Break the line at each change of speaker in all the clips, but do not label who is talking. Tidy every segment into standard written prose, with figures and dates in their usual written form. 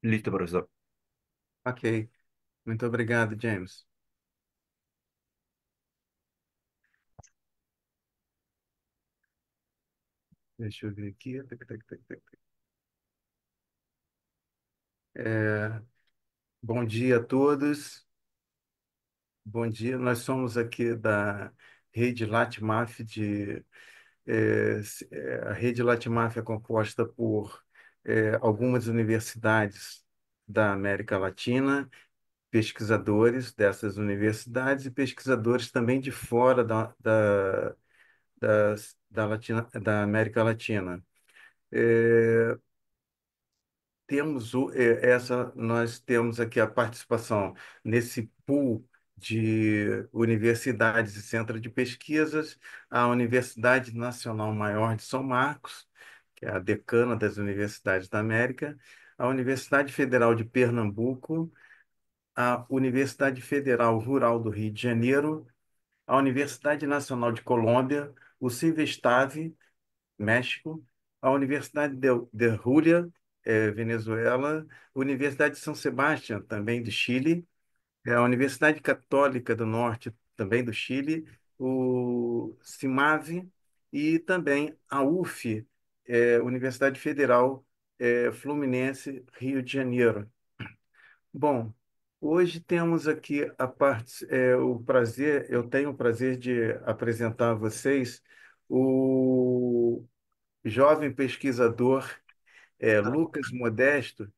Listo, profesor.
Ok, muito obrigado, James. Deixa eu ver aqui. É, bom dia a todos. Bom dia. Nós somos aqui da rede Latimaf a rede Latimaf é composta por algumas universidades da América Latina, pesquisadores dessas universidades e pesquisadores também de fora da América Latina. É, nós temos aqui a participação nesse pool de universidades e centros de pesquisas, a Universidade Nacional Maior de São Marcos, que é a decana das universidades da América, a Universidade Federal de Pernambuco, a Universidade Federal Rural do Rio de Janeiro, a Universidade Nacional de Colômbia, o Civestave, México, a Universidade de Julia, Venezuela, Universidade de São Sebastião, também de Chile, a Universidade Católica do Norte, também do Chile, o CIMAV e também a UF, Universidade Federal Fluminense, Rio de Janeiro. Bom, hoje temos aqui eu tenho o prazer de apresentar a vocês o jovem pesquisador Lucas Modesto,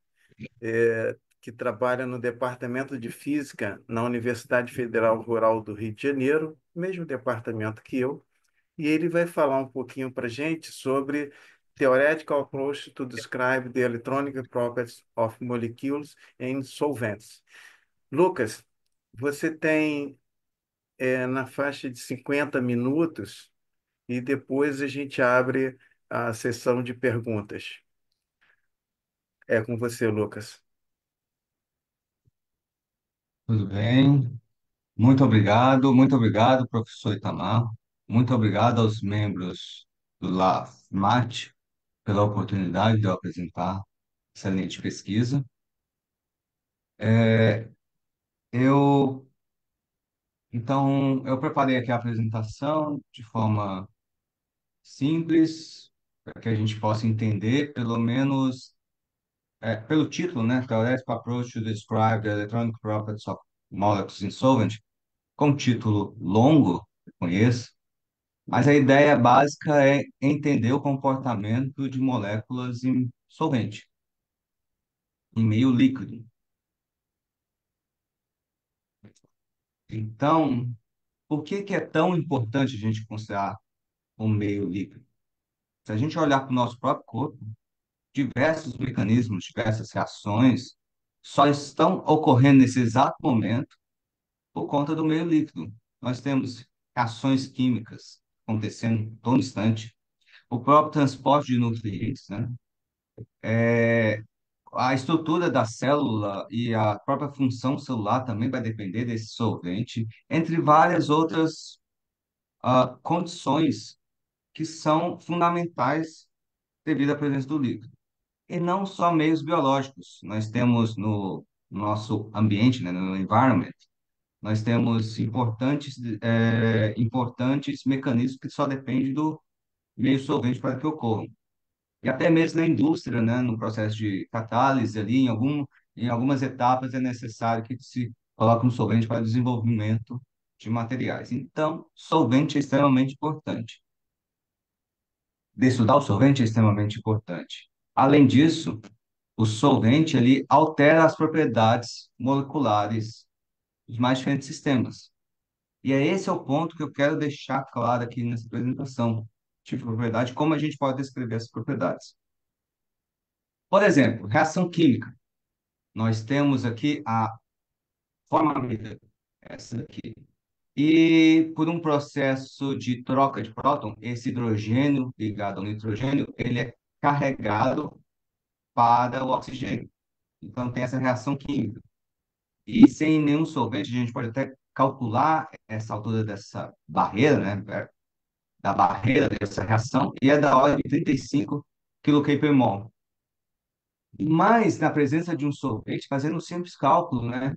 que trabalha no Departamento de Física na Universidade Federal Rural do Rio de Janeiro, mesmo departamento que eu, e ele vai falar um pouquinho para a gente sobre Theoretical Approach to Describe the Electronic Properties of Molecules in Solvents. Lucas, você tem na faixa de 50 minutos e depois a gente abre a sessão de perguntas. É com você, Lucas.
Tudo bem? Muito obrigado, professor Itamar. Muito obrigado aos membros do LAFMAT pela oportunidade de eu apresentar excelente pesquisa. É, eu, eu preparei aqui a apresentação de forma simples, para que a gente possa entender, pelo menos, pelo título, né? Theoretical Approach to Describe the Electronic Properties of Molecules in Solvent, com título longo, eu conheço. Mas a ideia básica é entender o comportamento de moléculas em solvente, em meio líquido. Então, por que que é tão importante a gente considerar o meio líquido? Se a gente olhar para o nosso próprio corpo, diversos mecanismos, diversas reações só estão ocorrendo nesse exato momento por conta do meio líquido. Nós temos reações químicas acontecendo a todo instante, o próprio transporte de nutrientes, né? A estrutura da célula e a própria função celular também vai depender desse solvente, entre várias outras condições que são fundamentais devido à presença do líquido. E não só meios biológicos. Nós temos no nosso ambiente, né, no environment, nós temos importantes mecanismos que só dependem do meio solvente para que ocorram. E até mesmo na indústria, né, no processo de catálise ali, em algumas etapas é necessário que se coloque um solvente para o desenvolvimento de materiais. Então, solvente é extremamente importante. De estudar o solvente é extremamente importante. Além disso, o solvente ele altera as propriedades moleculares dos mais diferentes sistemas. E é esse é o ponto que eu quero deixar claro aqui nessa apresentação. Tipo de propriedade, como a gente pode descrever essas propriedades. Por exemplo, reação química. Nós temos aqui a formaldeído, essa daqui. E por um processo de troca de próton, esse hidrogênio ligado ao nitrogênio, ele é carregado para o oxigênio. Então tem essa reação química. E sem nenhum solvente, a gente pode até calcular essa altura dessa barreira, né, da barreira dessa reação, e é da ordem de 35 kPa. Mas na presença de um solvente, fazendo um simples cálculo, né?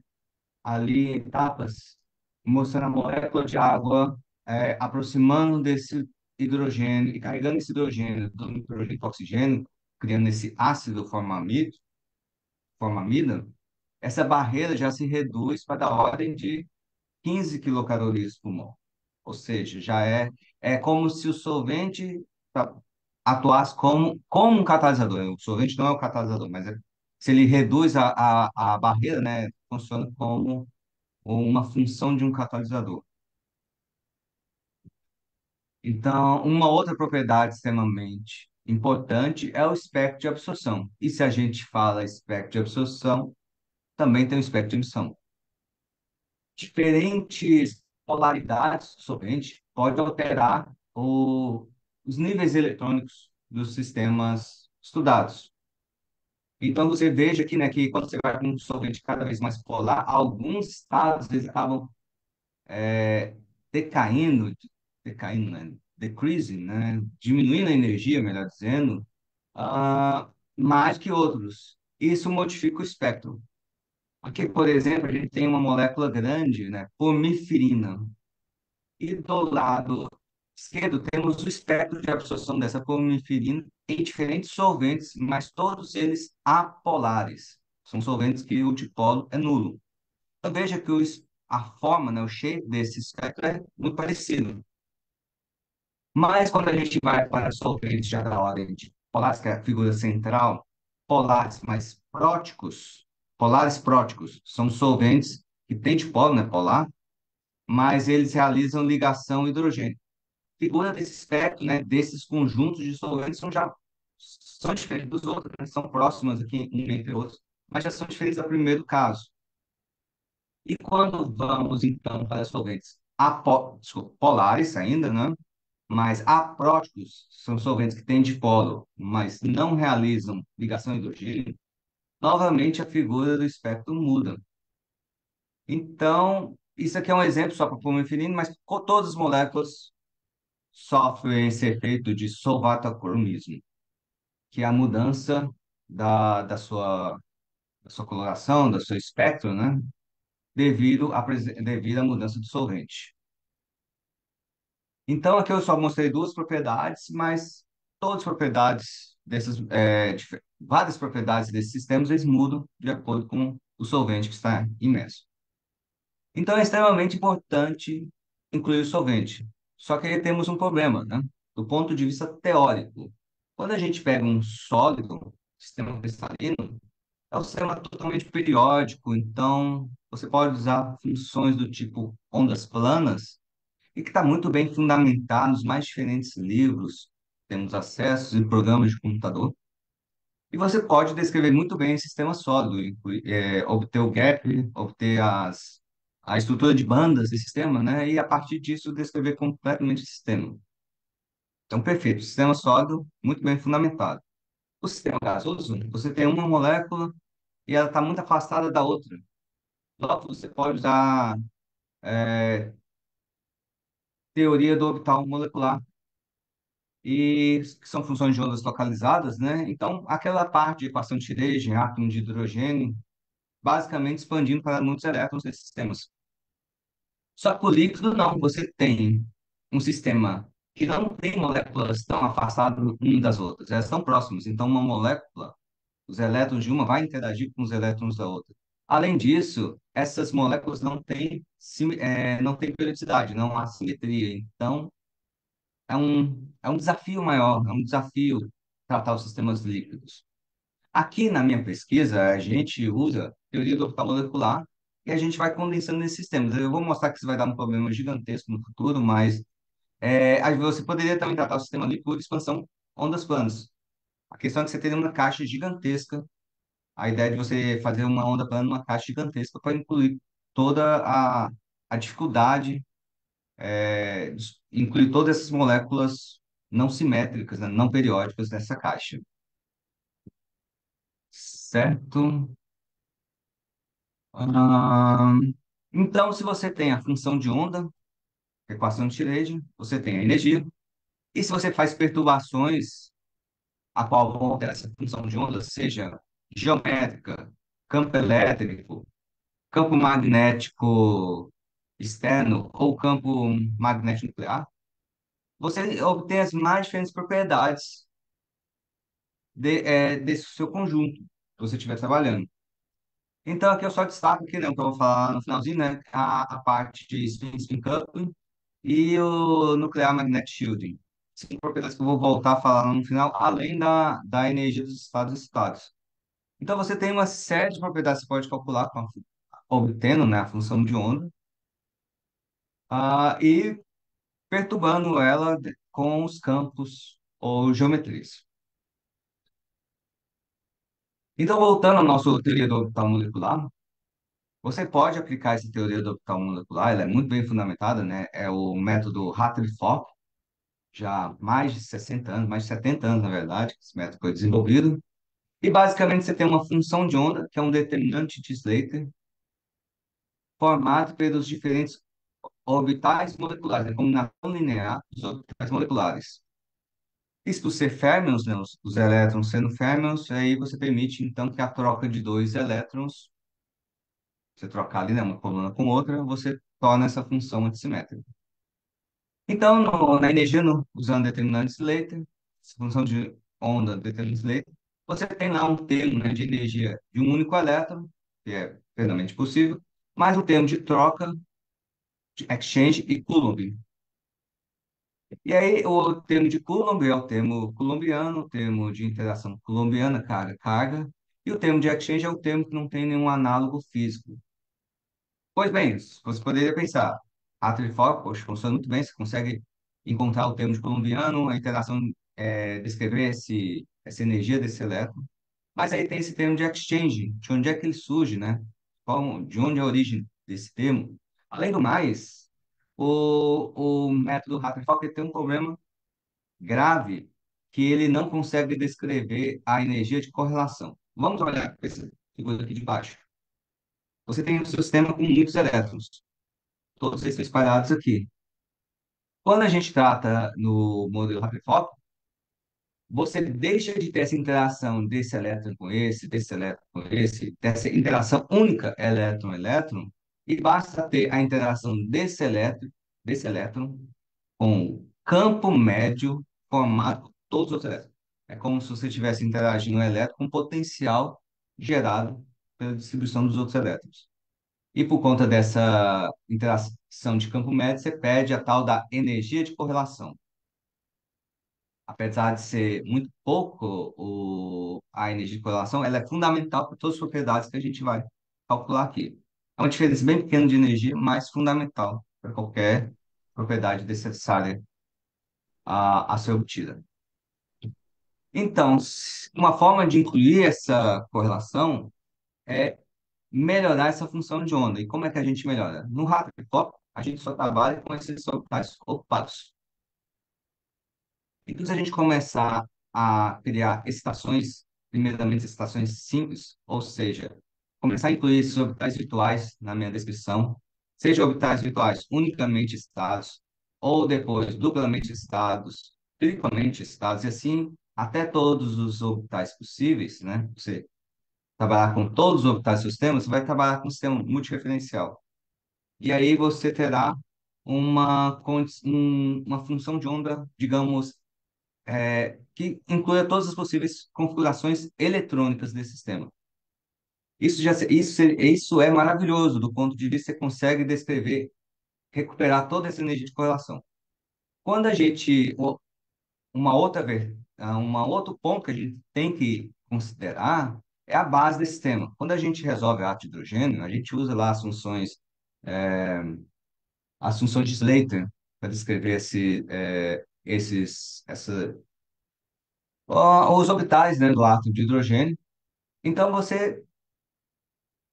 Ali etapas, mostrando a molécula de água aproximando desse hidrogênio e carregando esse hidrogênio do hidrogênio para oxigênio, criando esse ácido formamida, essa barreira já se reduz para da ordem de 15 quilocalorias por mol. Ou seja, é como se o solvente tá, atuasse como um catalisador. O solvente não é o catalisador, mas se ele reduz a barreira, né, funciona como uma função de um catalisador. Então, uma outra propriedade extremamente importante é o espectro de absorção. E se a gente fala espectro de absorção, também tem o espectro de emissão. Diferentes polaridades do solvente podem alterar os níveis eletrônicos dos sistemas estudados. Então, você veja aqui, né, que quando você vai com um solvente cada vez mais polar, alguns estados eles acabam decaindo, decaindo, né? Decreasing, né? Diminuindo a energia, melhor dizendo, mais que outros. Isso modifica o espectro. Aqui, por exemplo, a gente tem uma molécula grande, né? Porfirina. E do lado esquerdo temos o espectro de absorção dessa porfirina em diferentes solventes, mas todos eles apolares. São solventes que o dipolo é nulo. Então veja que a forma, né, o shape desse espectro é muito parecido. Mas quando a gente vai para solventes já da ordem de polares, que é a figura central, polares mais próticos, polares próticos são solventes que têm dipolo, né, polar, mas eles realizam ligação hidrogênio. Figura desse espectro, né, desses conjuntos de solventes são diferentes dos outros, né, são próximas aqui um entre outros, mas já são diferentes do primeiro caso. E quando vamos, então, para solventes desculpa, polares ainda, né? Mas apróticos são solventes que têm dipolo, mas não realizam ligação hidrogênio, novamente a figura do espectro muda. Então, isso aqui é um exemplo só para pulmão, mas todas as moléculas sofrem esse efeito de solvatocromismo, que é a mudança da sua coloração, do seu espectro, né? Devido à mudança do solvente. Então, aqui eu só mostrei duas propriedades, mas todas as propriedades várias propriedades desses sistemas, eles mudam de acordo com o solvente que está imerso. Então, é extremamente importante incluir o solvente. Só que aí temos um problema, né? Do ponto de vista teórico. Quando a gente pega um sólido, sistema cristalino, é um sistema totalmente periódico, então você pode usar funções do tipo ondas planas, e que está muito bem fundamentado nos mais diferentes livros, temos acesso em programas de computador, e você pode descrever muito bem esse sistema sólido, obter o gap, obter a estrutura de bandas desse sistema, né? E a partir disso descrever completamente o sistema. Então, perfeito, sistema sólido, muito bem fundamentado. O sistema gasoso, você tem uma molécula e ela está muito afastada da outra. Logo, você pode usar teoria do orbital molecular, e que são funções de ondas localizadas, né? Então, aquela parte de equação de Schrödinger, átomo de hidrogênio, basicamente expandindo para muitos elétrons desses sistemas. Só que o líquido não, você tem um sistema que não tem moléculas tão afastadas umas das outras, elas estão próximas. Então, uma molécula, os elétrons de uma vai interagir com os elétrons da outra. Além disso, essas moléculas não têm periodicidade, não há simetria. Então, é um desafio maior, é um desafio tratar os sistemas líquidos. Aqui na minha pesquisa, a gente usa teoria do orbital molecular e a gente vai condensando nesses sistemas. Eu vou mostrar que isso vai dar um problema gigantesco no futuro, mas aí você poderia também tratar o sistema líquido por expansão ondas planas. A questão é que você teria uma caixa gigantesca. A ideia de você fazer uma onda plana numa caixa gigantesca para incluir toda a dificuldade, incluir todas essas moléculas não simétricas, né, não periódicas nessa caixa. Certo? Então, se você tem a função de onda, equação de Schrödinger, você tem a energia. E se você faz perturbações a qual vão alterar essa função de onda, seja geométrica, campo elétrico, campo magnético externo ou campo magnético nuclear, você obtém as mais diferentes propriedades desse seu conjunto que você estiver trabalhando. Então, aqui eu só destaco aqui, né, o que eu vou falar no finalzinho, né, a parte de spin coupling e o nuclear magnetic shielding. São propriedades que eu vou voltar a falar no final, além da energia dos estados excitados. Então, você tem uma série de propriedades que você pode calcular obtendo, né, a função de onda, e perturbando ela com os campos ou geometrias. Então, voltando ao nosso teoria do orbital molecular, você pode aplicar essa teoria do orbital molecular, ela é muito bem fundamentada, né? É o método Hartree-Fock, já há mais de 60 anos, mais de 70 anos, na verdade, que esse método foi desenvolvido. E, basicamente, você tem uma função de onda, que é um determinante de Slater, formado pelos diferentes orbitais moleculares, a combinação linear dos orbitais moleculares. E se ser férmions, né, os elétrons sendo férmions, aí você permite, então, que a troca de dois elétrons, você trocar ali, né, uma coluna com outra, você torna essa função antissimétrica. Então, na energia, usando determinante Slater, essa função de onda determinante Slater, você tem lá um termo, né, de energia de um único elétron, que é plenamente possível, mais o termo de troca, de exchange e Coulomb. E aí, o termo de Coulomb é o termo coulombiano, o termo de interação coulombiana, carga, e o termo de exchange é o termo que não tem nenhum análogo físico. Pois bem, você poderia pensar, a Trifoc, poxa, funciona muito bem, você consegue encontrar o termo de colombiano, a interação, descrever essa energia desse elétron, mas aí tem esse termo de exchange, de onde é que ele surge, né? De onde é a origem desse termo? Além do mais, o método Rutherford tem um problema grave, que ele não consegue descrever a energia de correlação. Vamos olhar para essa figura aqui de baixo. Você tem um sistema com muitos elétrons, todos eles espalhados aqui. Quando a gente trata no modelo Rutherford, você deixa de ter essa interação desse elétron com esse, desse elétron com esse, dessa interação única elétron-elétron, e basta ter a interação desse elétron com o campo médio formado por todos os outros elétrons. É como se você estivesse interagindo um elétron com potencial gerado pela distribuição dos outros elétrons. E por conta dessa interação de campo médio, você perde a tal da energia de correlação. Apesar de ser muito pouco a energia de correlação, ela é fundamental para todas as propriedades que a gente vai calcular aqui. É uma diferença bem pequena de energia, mas fundamental para qualquer propriedade necessária a ser obtida. Então, uma forma de incluir essa correlação é melhorar essa função de onda. E como é que a gente melhora? No Rutherford, a gente só trabalha com esses orbitais ocupados. Então, se a gente começar a criar excitações, primeiramente excitações simples, ou seja, começar a incluir esses orbitais virtuais na minha descrição, seja orbitais virtuais unicamente excitados, ou depois duplamente excitados, triplamente excitados, e assim até todos os orbitais possíveis, né? Você trabalhar com todos os orbitais do sistema, você vai trabalhar com um sistema multireferencial. E aí você terá uma função de onda, digamos, que inclua todas as possíveis configurações eletrônicas desse sistema. Isso é maravilhoso do ponto de vista que você consegue descrever, recuperar toda essa energia de correlação. Quando a gente, uma outro ponto que a gente tem que considerar é a base desse sistema. Quando a gente resolve a átomo de hidrogênio, a gente usa lá as funções de Slater para descrever os orbitais, né, do átomo de hidrogênio. Então, você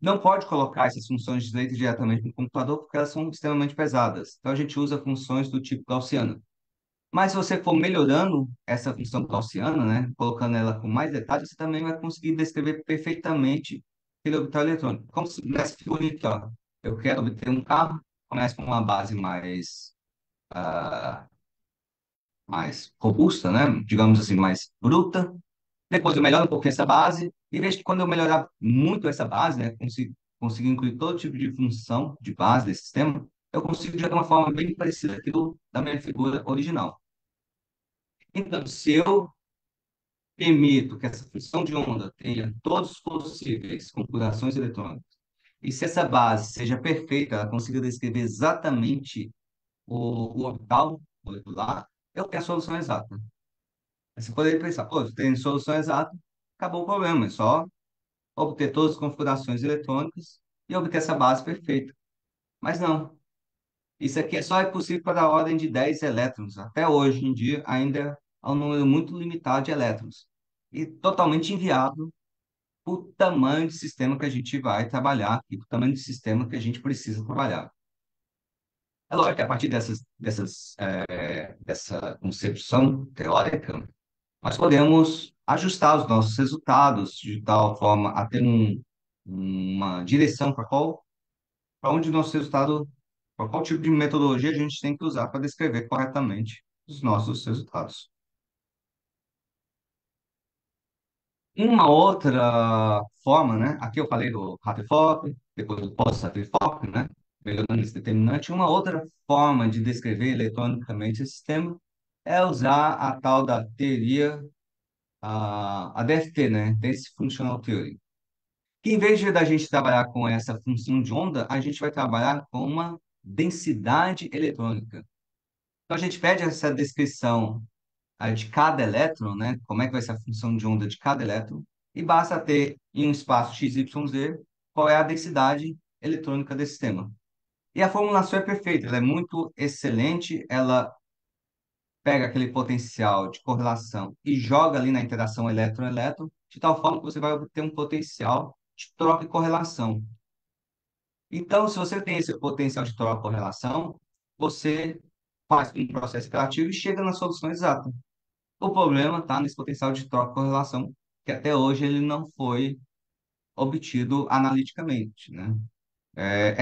não pode colocar essas funções de Slater diretamente no computador porque elas são extremamente pesadas. Então, a gente usa funções do tipo gaussiano. Mas se você for melhorando essa função gaussiana, né, colocando ela com mais detalhes, você também vai conseguir descrever perfeitamente aquele orbital eletrônico. Como se nessa figurinha aqui, ó. Eu quero obter um carro, começa com uma base mais robusta, né, digamos assim, mais bruta. Depois eu melhoro um pouquinho essa base E vejo que quando eu melhorar muito essa base, né, consigo incluir todo tipo de função de base desse sistema, eu consigo já de uma forma bem parecida aquilo da minha figura original. Então, se eu permito que essa função de onda tenha todos os possíveis configurações eletrônicas, e se essa base seja perfeita, ela consiga descrever exatamente o orbital molecular, eu tenho a solução exata. Aí você poderia pensar, pô, tem solução exata, acabou o problema, é só obter todas as configurações eletrônicas e obter essa base perfeita. Mas não, isso aqui só é possível para a ordem de 10 elétrons. Até hoje em dia, ainda há um número muito limitado de elétrons. E totalmente inviável o tamanho de sistema que a gente vai trabalhar e o tamanho de sistema que a gente precisa trabalhar. É lógico que a partir dessa concepção teórica, nós podemos ajustar os nossos resultados de tal forma a ter uma direção para onde o nosso resultado, para qual tipo de metodologia a gente tem que usar para descrever corretamente os nossos resultados. Uma outra forma, né? Aqui eu falei do Rutherford, depois do pós-Rutherford, né? Melhorando esse determinante. Uma outra forma de descrever eletronicamente esse sistema é usar a tal da teoria, a DFT, né? Dance Functional Theory. Que em vez de da gente trabalhar com essa função de onda, a gente vai trabalhar com uma densidade eletrônica. Então a gente pede essa descrição de cada elétron, né? Como é que vai ser a função de onda de cada elétron, e basta ter em um espaço x, y, z qual é a densidade eletrônica desse sistema. E a formulação é perfeita, ela é muito excelente, ela pega aquele potencial de correlação e joga ali na interação elétron-elétron, de tal forma que você vai obter um potencial de troca e correlação. Então, se você tem esse potencial de troca e correlação, você faz um processo iterativo e chega na solução exata. O problema está nesse potencial de troca e correlação, que até hoje ele não foi obtido analiticamente, né?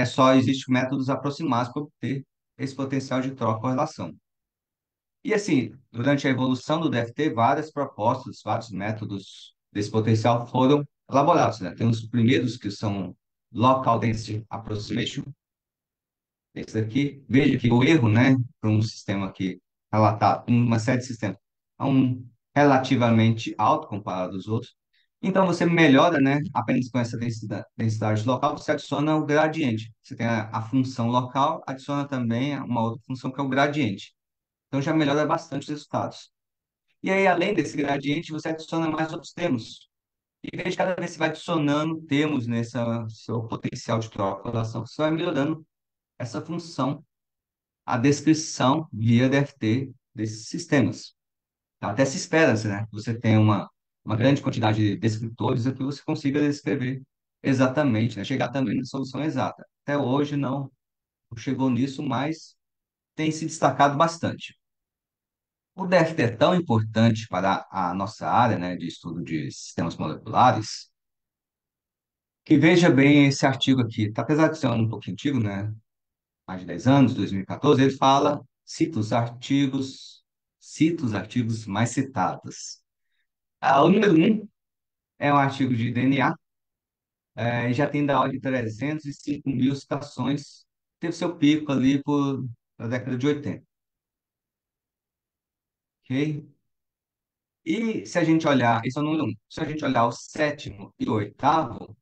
Só existem métodos aproximados para obter esse potencial de troca e correlação. E assim, durante a evolução do DFT, várias propostas, vários métodos desse potencial foram elaborados, né? Tem os primeiros que são Local Density Approximation, esse daqui, veja que o erro, né, para um sistema aqui relatado, uma série de sistemas, é um relativamente alto comparado aos outros. Então, você melhora, né, apenas com essa densidade local, você adiciona o gradiente. Você tem a função local, adiciona também uma outra função que é o gradiente. Então, já melhora bastante os resultados. E aí, além desse gradiente, você adiciona mais outros termos. E veja, cada vez que você vai adicionando termos nesse seu potencial de troca, relação, você vai melhorando essa função, a descrição via DFT desses sistemas. Então, até se espera, né? Que você tenha uma grande quantidade de descritores e que você consiga descrever exatamente, né? Chegar também na solução exata. Até hoje não chegou nisso, mas tem se destacado bastante. O DFT é tão importante para a nossa área, né, de estudo de sistemas moleculares, que veja bem esse artigo aqui. Tá, apesar de ser um pouquinho antigo, né? Mais de 10 anos, 2014, ele fala, cita os artigos mais citados. O número um é um artigo de DNA, e já tem da ordem de 305 mil citações, teve seu pico ali na década de 80, ok? E se a gente olhar, esse é o número um, se a gente olhar o sétimo e o oitavo,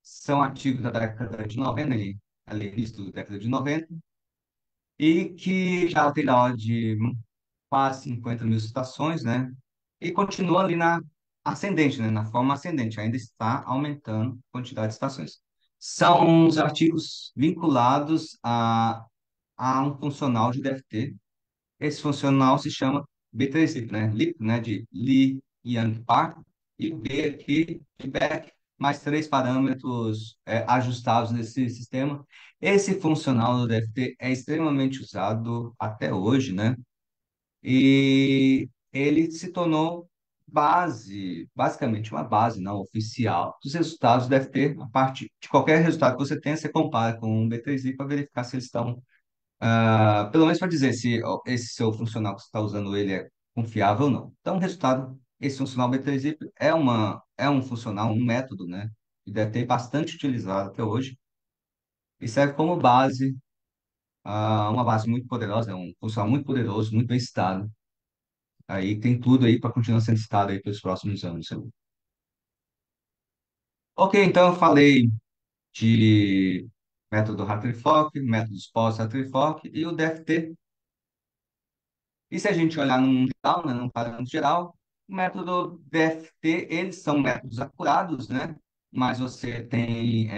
são artigos da década de 90, ali início da década de 90, e que já tem da ordem de quase 50 mil citações, né? E continua ali na ascendente, né? Na forma ascendente, ainda está aumentando a quantidade de citações. São os artigos vinculados a um funcional de DFT. Esse funcional se chama B3LIP, né? LIP, né? De Lee Yang Park, e B aqui de Beck, mais três parâmetros ajustados nesse sistema. Esse funcional do DFT é extremamente usado até hoje, né? E ele se tornou basicamente uma base não oficial dos resultados. Deve ter a parte de qualquer resultado que você tenha, você compara com o B3I para verificar se eles estão, pelo menos para dizer se ó, esse seu funcional que você está usando ele é confiável ou não. Então, o resultado, esse funcional B3I é é um funcional, um método, né? Que deve ter bastante utilizado até hoje e serve como base, uma base muito poderosa, é um funcional muito poderoso, muito bem citado. Aí tem tudo aí para continuar sendo citado aí pelos próximos anos. Ok, então eu falei de método Hartree-Fock, métodos pós-Hartree-Fock e o DFT. E se a gente olhar num geral, né, num parâmetro geral, o método DFT, eles são métodos acurados, né? Mas você tem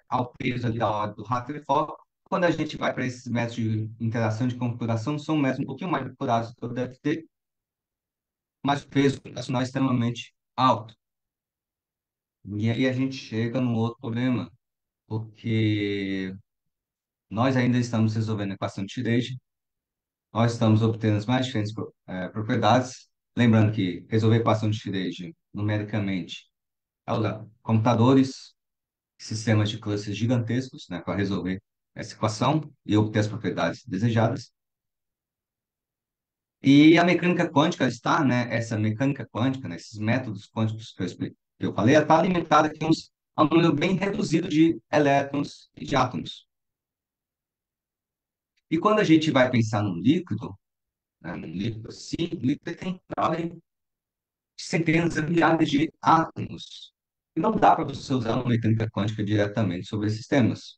ao peso ali da hora do Hartree-Fock. Quando a gente vai para esses métodos de interação de configuração, são métodos um pouquinho mais acurados do que o DFT, mas o peso computacional é extremamente alto. E aí a gente chega num outro problema, porque nós ainda estamos resolvendo a equação de Schrödinger, nós estamos obtendo as mais diferentes propriedades. Lembrando que resolver a equação de Schrödinger numericamente é usar computadores, sistemas de clustres gigantescos, né, para resolver essa equação e obter as propriedades desejadas. E a mecânica quântica está, né, essa mecânica quântica, né, esses métodos quânticos que eu falei, está alimentada aqui a um número bem reduzido de elétrons e de átomos. E quando a gente vai pensar num líquido, né, num líquido assim, o líquido tem ordem de centenas de milhares de átomos. E não dá para você usar uma mecânica quântica diretamente sobre esses temas.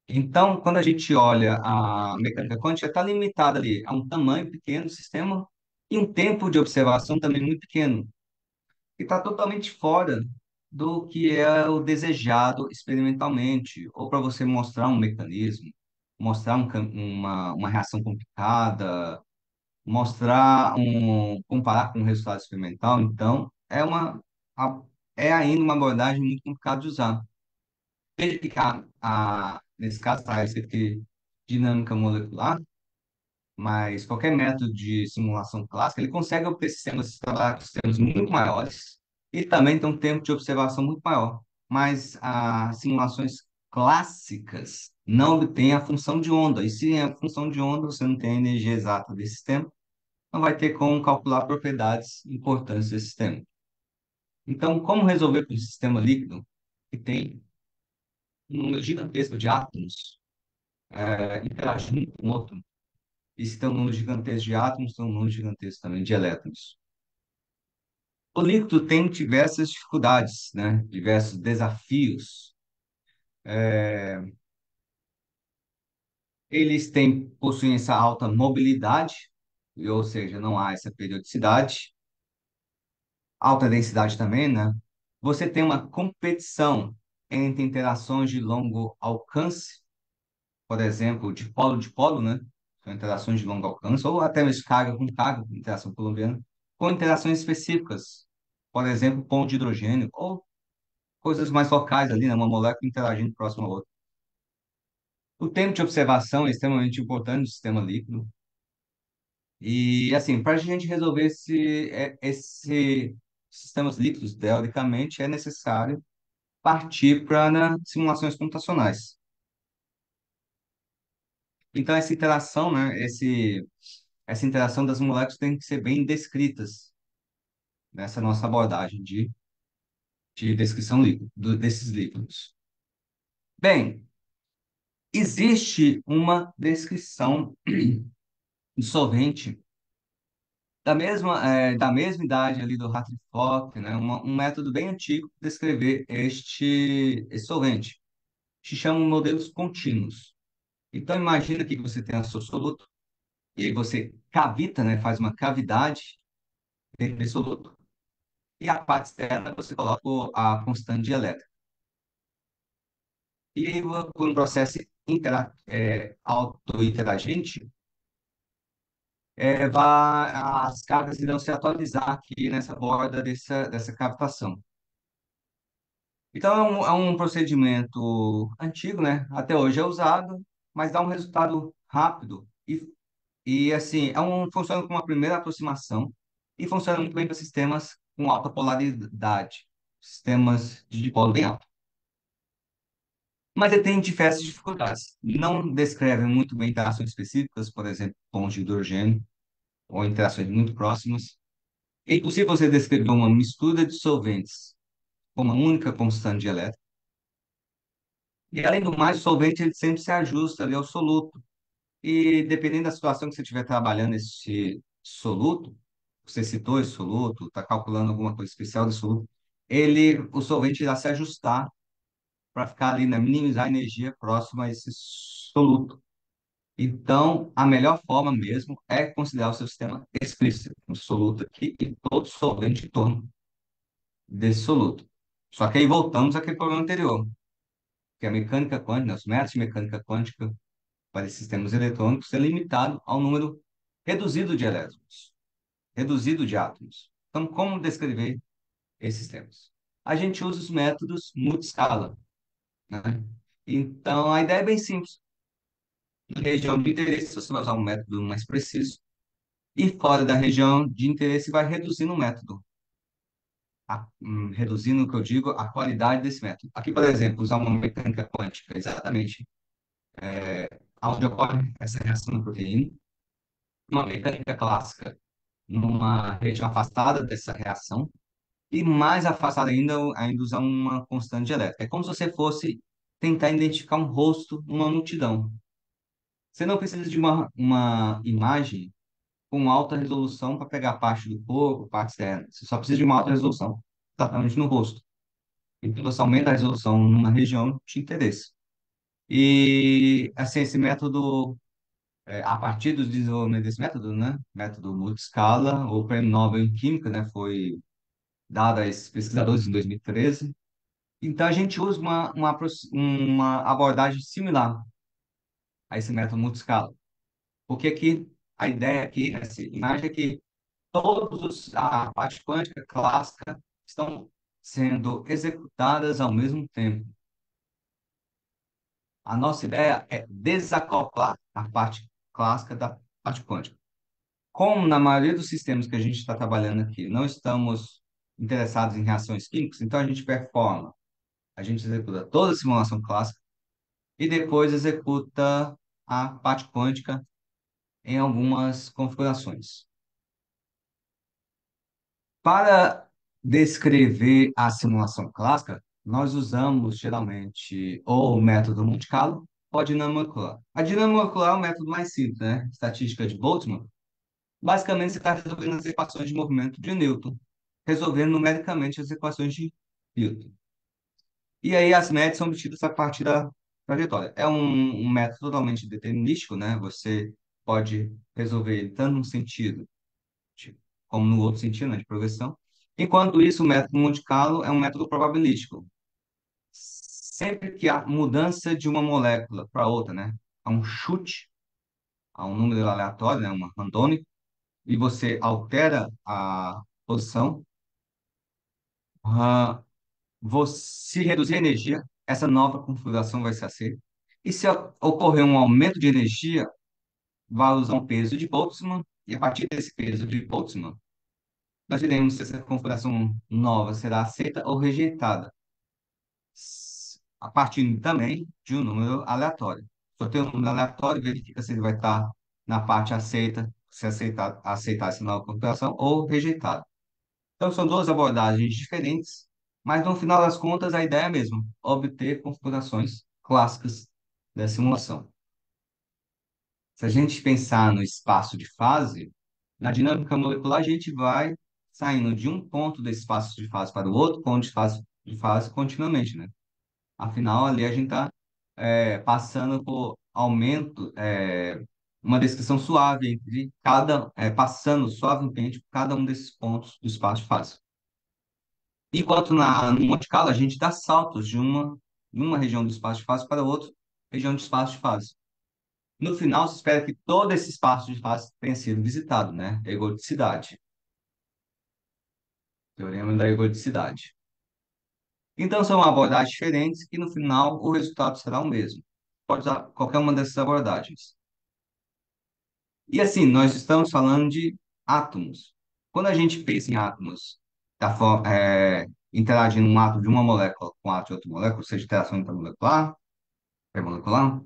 Então, quando a gente olha a mecânica quântica, está limitada ali a um tamanho pequeno do sistema e um tempo de observação também muito pequeno, e está totalmente fora do que é o desejado experimentalmente, ou para você mostrar um mecanismo, mostrar uma reação complicada, comparar com o resultado experimental, então a- é ainda uma abordagem muito complicada de usar. Verificar, nesse caso, está escrito que dinâmica molecular, mas qualquer método de simulação clássica, ele consegue obter sistemas, trabalhar com sistemas muito maiores e também tem um tempo de observação muito maior. Mas as simulações clássicas não obtêm a função de onda, e se é a função de onda, você não tem a energia exata desse sistema, não vai ter como calcular propriedades importantes desse sistema. Então, como resolver com um sistema líquido que tem um número gigantesco de átomos interagindo com o outro? E se tem um número gigantesco de átomos, tem um número gigantesco também de elétrons. O líquido tem diversas dificuldades, né? Diversos desafios. Possuem essa alta mobilidade, ou seja, não há essa periodicidade, alta densidade também, né? Você tem uma competição entre interações de longo alcance, por exemplo, de polo, né? São interações de longo alcance, ou até mesmo carga, interação colombiana, com interações específicas, por exemplo, ponto de hidrogênio, ou coisas mais locais ali, né? Uma molécula interagindo próxima à outra. O tempo de observação é extremamente importante no sistema líquido. E, assim, para a gente resolver esse sistemas líquidos, teoricamente, é necessário partir para simulações computacionais. Então, essa interação das moléculas tem que ser bem descritas nessa nossa abordagem de descrição desses líquidos. Bem, existe uma descrição de solvente da mesma idade ali do Hartree-Fock, né? Um método bem antigo de descrever esse solvente. Se chama modelos contínuos. Então, imagina que você tem a seu soluto, e aí você cavita, né? Faz uma cavidade dentro desse soluto, e a parte externa você coloca a constante elétrica. E aí, por um processo auto-interagente, as cargas irão se atualizar aqui nessa borda dessa cavitação. Então, é um procedimento antigo, né? Até hoje é usado, mas dá um resultado rápido assim, funciona como uma primeira aproximação e funciona muito bem para sistemas com alta polaridade, sistemas de dipolo bem alto. Mas ele tem diversas dificuldades. Não descreve muito bem interações específicas, por exemplo, pontos de hidrogênio ou interações muito próximas. É impossível você descrever uma mistura de solventes com uma única constante de elétron. E, além do mais, o solvente ele sempre se ajusta ali ao soluto. E, dependendo da situação que você estiver trabalhando esse soluto, você citou esse soluto, está calculando alguma coisa especial desse soluto, o solvente irá se ajustar para ficar ali, né, minimizar a energia próxima a esse soluto. Então, a melhor forma mesmo é considerar o seu sistema explícito, um soluto aqui e todo solvente em torno desse soluto. Só que aí voltamos àquele problema anterior, que a mecânica quântica, né, os métodos de mecânica quântica para esses sistemas eletrônicos é limitado ao número reduzido de elétrons, reduzido de átomos. Então, como descrever esses sistemas? A gente usa os métodos multiscala, né? Então, a ideia é bem simples. Na região de interesse, você vai usar um método mais preciso, e fora da região de interesse, vai reduzindo o método. Reduzindo o que eu digo, a qualidade desse método. Aqui, por exemplo, usar uma mecânica quântica, exatamente onde ocorre essa reação na proteína, uma mecânica clássica, numa região afastada dessa reação, e mais afastada ainda usar uma constante elétrica. É como se você fosse tentar identificar um rosto numa multidão. Você não precisa de uma imagem com alta resolução para pegar parte do corpo, parte externa. Você só precisa de uma alta resolução, exatamente no rosto. Então, você aumenta a resolução numa região de interesse. E, assim, esse método, a partir do desenvolvimento desse método, né, método multiscala, o prêmio Nobel em Química, né, foi dado a esses pesquisadores em 2013. Então, a gente usa uma abordagem similar a esse método multiscala. Porque aqui, a ideia aqui, essa imagem é que a parte quântica clássica estão sendo executadas ao mesmo tempo. A nossa ideia é desacoplar a parte clássica da parte quântica. Como na maioria dos sistemas que a gente está trabalhando aqui, não estamos interessados em reações químicas, então a gente executa toda a simulação clássica e depois executa a parte quântica em algumas configurações. Para descrever a simulação clássica, nós usamos geralmente ou o método Monte Carlo ou a dinâmica molecular. A dinâmica molecular é o método mais simples, né? Estatística de Boltzmann. Basicamente, você está resolvendo as equações de movimento de Newton, resolvendo numericamente as equações de Newton. E aí as médias são obtidas a partir da trajetória. É um método totalmente determinístico, né? Você pode resolver ele tanto num sentido como no outro sentido, né, de progressão. Enquanto isso, o método Monte Carlo é um método probabilístico. Sempre que há mudança de uma molécula para outra, né, há um chute, há um número aleatório, né, uma randômica, e você altera a posição, ah, se reduzir a energia, essa nova configuração vai ser aceita. E se ocorrer um aumento de energia, vai usar um peso de Boltzmann, e a partir desse peso de Boltzmann, nós veremos se essa configuração nova será aceita ou rejeitada, a partir também de um número aleatório. Só tem um número aleatório, verifica se ele vai estar na parte aceita, se aceitar essa nova configuração ou rejeitada. Então, são duas abordagens diferentes, mas no final das contas a ideia é a mesma, obter configurações clássicas da simulação. Se a gente pensar no espaço de fase, na dinâmica molecular, a gente vai saindo de um ponto desse espaço de fase para o outro ponto de fase continuamente, né? Afinal, ali a gente está passando por aumento, uma descrição suave entre passando suavemente por cada um desses pontos do espaço de fase. Enquanto no Monte Carlo, a gente dá saltos de uma região do espaço de fase para outra região de espaço de fase. No final, se espera que todo esse espaço de fase tenha sido visitado, né? Ergodicidade. Teorema da ergodicidade. Então, são abordagens diferentes e, no final, o resultado será o mesmo. Pode usar qualquer uma dessas abordagens. E, assim, nós estamos falando de átomos. Quando a gente pensa em átomos, interagindo um átomo de uma molécula com átomo de outra molécula, ou seja, interação intermolecular, intermolecular,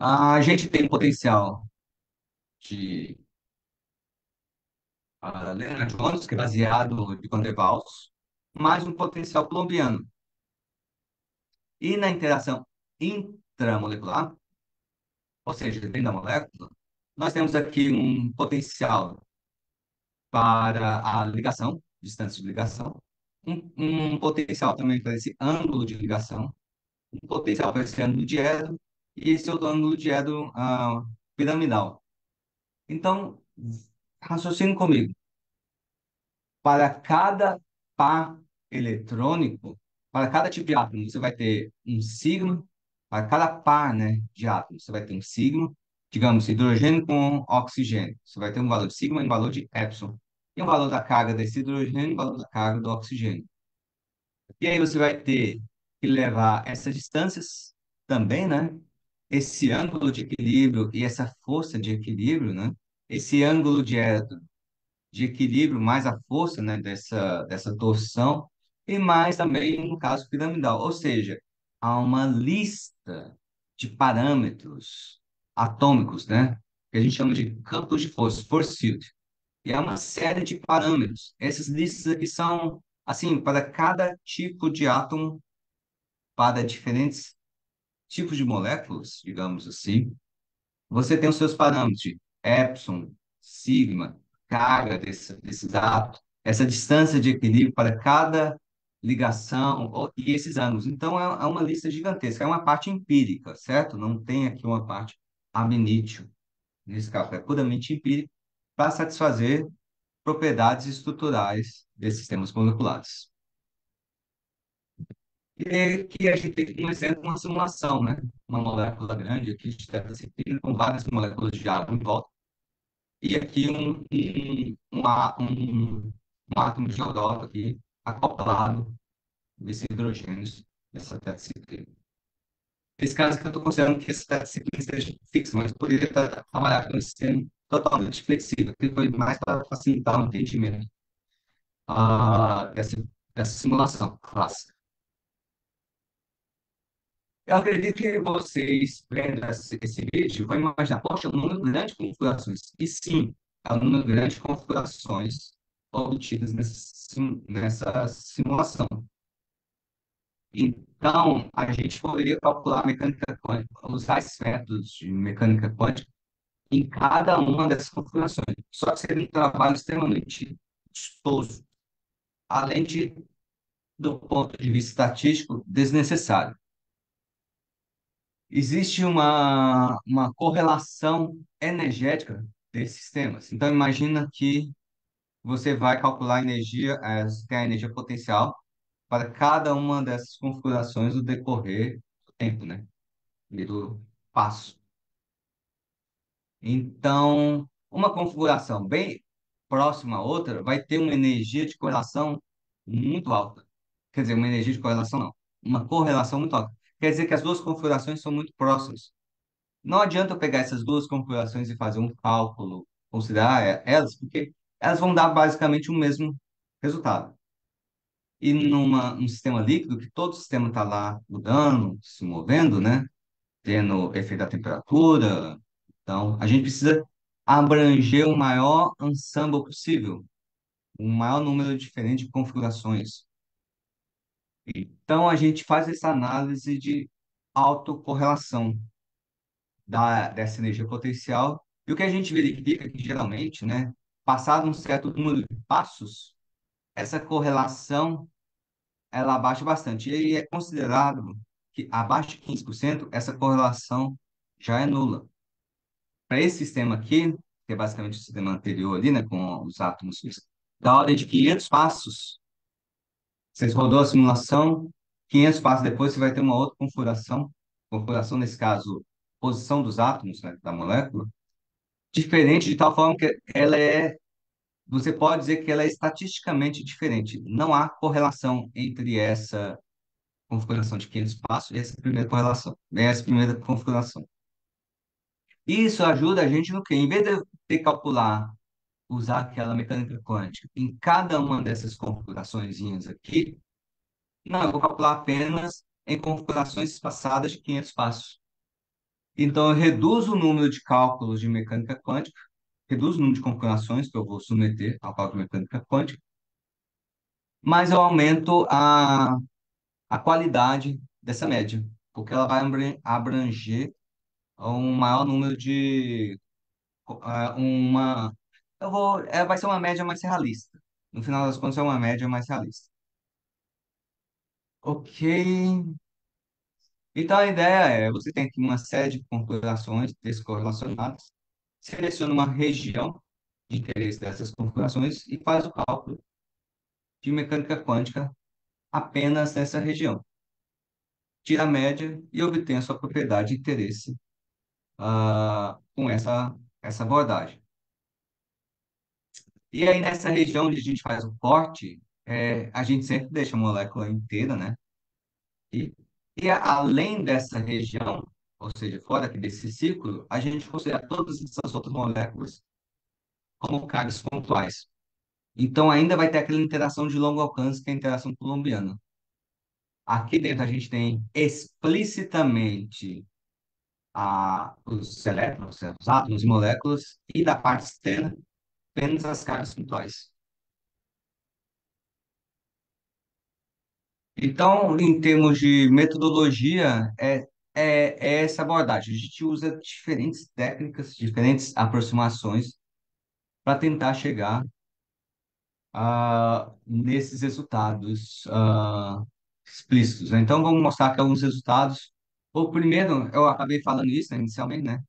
a gente tem potencial de a Lennard Jones, que é baseado de Van der Waals, mais um potencial colombiano. E na interação intramolecular, ou seja, dentro da molécula, nós temos aqui um potencial para a ligação, distância de ligação, um potencial também para esse ângulo de ligação, um potencial para esse ângulo de Edo e esse outro ângulo de Edo piramidal. Então, raciocine comigo. Para cada par eletrônico, para cada tipo de átomo, você vai ter um sigma. Para cada par, né, de átomos, você vai ter um sigma. Digamos, hidrogênio com oxigênio. Você vai ter um valor de sigma e um valor de epsilon. E um valor da carga desse hidrogênio e um valor da carga do oxigênio. E aí você vai ter que levar essas distâncias também, né? Esse ângulo de equilíbrio e essa força de equilíbrio, né? Esse ângulo de equilíbrio, mais a força, né, dessa torção, e mais também no caso piramidal. Ou seja, há uma lista de parâmetros atômicos, né, que a gente chama de campos de força, force field. E há uma série de parâmetros. Essas listas aqui são, assim, para cada tipo de átomo, para diferentes tipos de moléculas, digamos assim, você tem os seus parâmetros de epsilon, sigma, carga desses átomos, essa distância de equilíbrio para cada ligação e esses ângulos. Então, é uma lista gigantesca, é uma parte empírica, certo? Não tem aqui uma parte ab initio, nesse caso, é puramente empírico, para satisfazer propriedades estruturais desses sistemas moleculares. E aqui a gente tem um exemplo, uma simulação, né? Uma molécula grande aqui de tetraciklina com várias moléculas de água em volta e aqui um átomo de iodoto aqui, acoplado desse hidrogênio, dessa tetraciclina. Nesse caso aqui eu estou considerando que essa tetraciclina esteja fixa, mas poderia trabalhar com um sistema totalmente flexível, que foi mais para facilitar o entendimento dessa, dessa simulação clássica. Eu acredito que vocês, vendo esse vídeo, vão imaginar, poxa, um número grande de configurações. E sim, é um número grande de configurações obtidas nessa simulação. Então, a gente poderia calcular a mecânica quântica, usar esses métodos de mecânica quântica em cada uma dessas configurações. Só que seria um trabalho extremamente custoso, além de, do ponto de vista estatístico, desnecessário. Existe uma correlação energética desses sistemas. Então, imagina que você vai calcular a energia, você tem a energia potencial para cada uma dessas configurações no decorrer do tempo, né? E do passo. Então, uma configuração bem próxima à outra vai ter uma energia de correlação muito alta. Quer dizer, uma energia de correlação não, uma correlação muito alta. Quer dizer que as duas configurações são muito próximas. Não adianta eu pegar essas duas configurações e fazer um cálculo, considerar elas, porque elas vão dar basicamente o mesmo resultado. E num sistema líquido, que todo o sistema está lá mudando, se movendo, né? Tendo efeito da temperatura. Então, a gente precisa abranger o maior ensemble possível, o maior número diferente de configurações. Então, a gente faz essa análise de autocorrelação dessa energia potencial. E o que a gente verifica é que, geralmente, né, passado um certo número de passos, essa correlação ela abaixa bastante. E aí é considerado que abaixo de 15% essa correlação já é nula. Para esse sistema aqui, que é basicamente o sistema anterior ali, né, com os átomos fixos, da ordem de 500 passos, vocês rodou a simulação, 500 passos depois você vai ter uma outra configuração, configuração nesse caso, posição dos átomos, né, da molécula, diferente de tal forma que ela é, você pode dizer que ela é estatisticamente diferente. Não há correlação entre essa configuração de 500 passos e essa primeira correlação, essa primeira configuração. Isso ajuda a gente no quê? Em vez de eu ter que calcular, usar aquela mecânica quântica em cada uma dessas configurações aqui, não, eu vou calcular apenas em configurações espaçadas de 500 passos. Então, eu reduzo o número de cálculos de mecânica quântica reduz o número de configurações que eu vou submeter ao cálculo de mecânica quântica, mas eu aumento a qualidade dessa média, porque ela vai abranger um maior número de uma vai ser uma média mais realista. No final das contas, é uma média mais realista. Ok. Então a ideia é, você tem aqui uma série de configurações descorrelacionadas, seleciona uma região de interesse dessas configurações e faz o cálculo de mecânica quântica apenas nessa região. Tira a média e obtém a sua propriedade de interesse com essa abordagem. E aí, nessa região onde a gente faz o corte, a gente sempre deixa a molécula inteira, né? E, além dessa região, ou seja, fora aqui desse ciclo, a gente considera todas essas outras moléculas como cargas pontuais. Então, ainda vai ter aquela interação de longo alcance, que é a interação colombiana. Aqui dentro a gente tem explicitamente os elétrons, os átomos e moléculas, e da parte externa, apenas as cargas pontuais. Então, em termos de metodologia, é essa abordagem. A gente usa diferentes técnicas, diferentes aproximações para tentar chegar nesses resultados explícitos, né? Então, vamos mostrar aqui alguns resultados. O primeiro, eu acabei falando isso, né, inicialmente, né?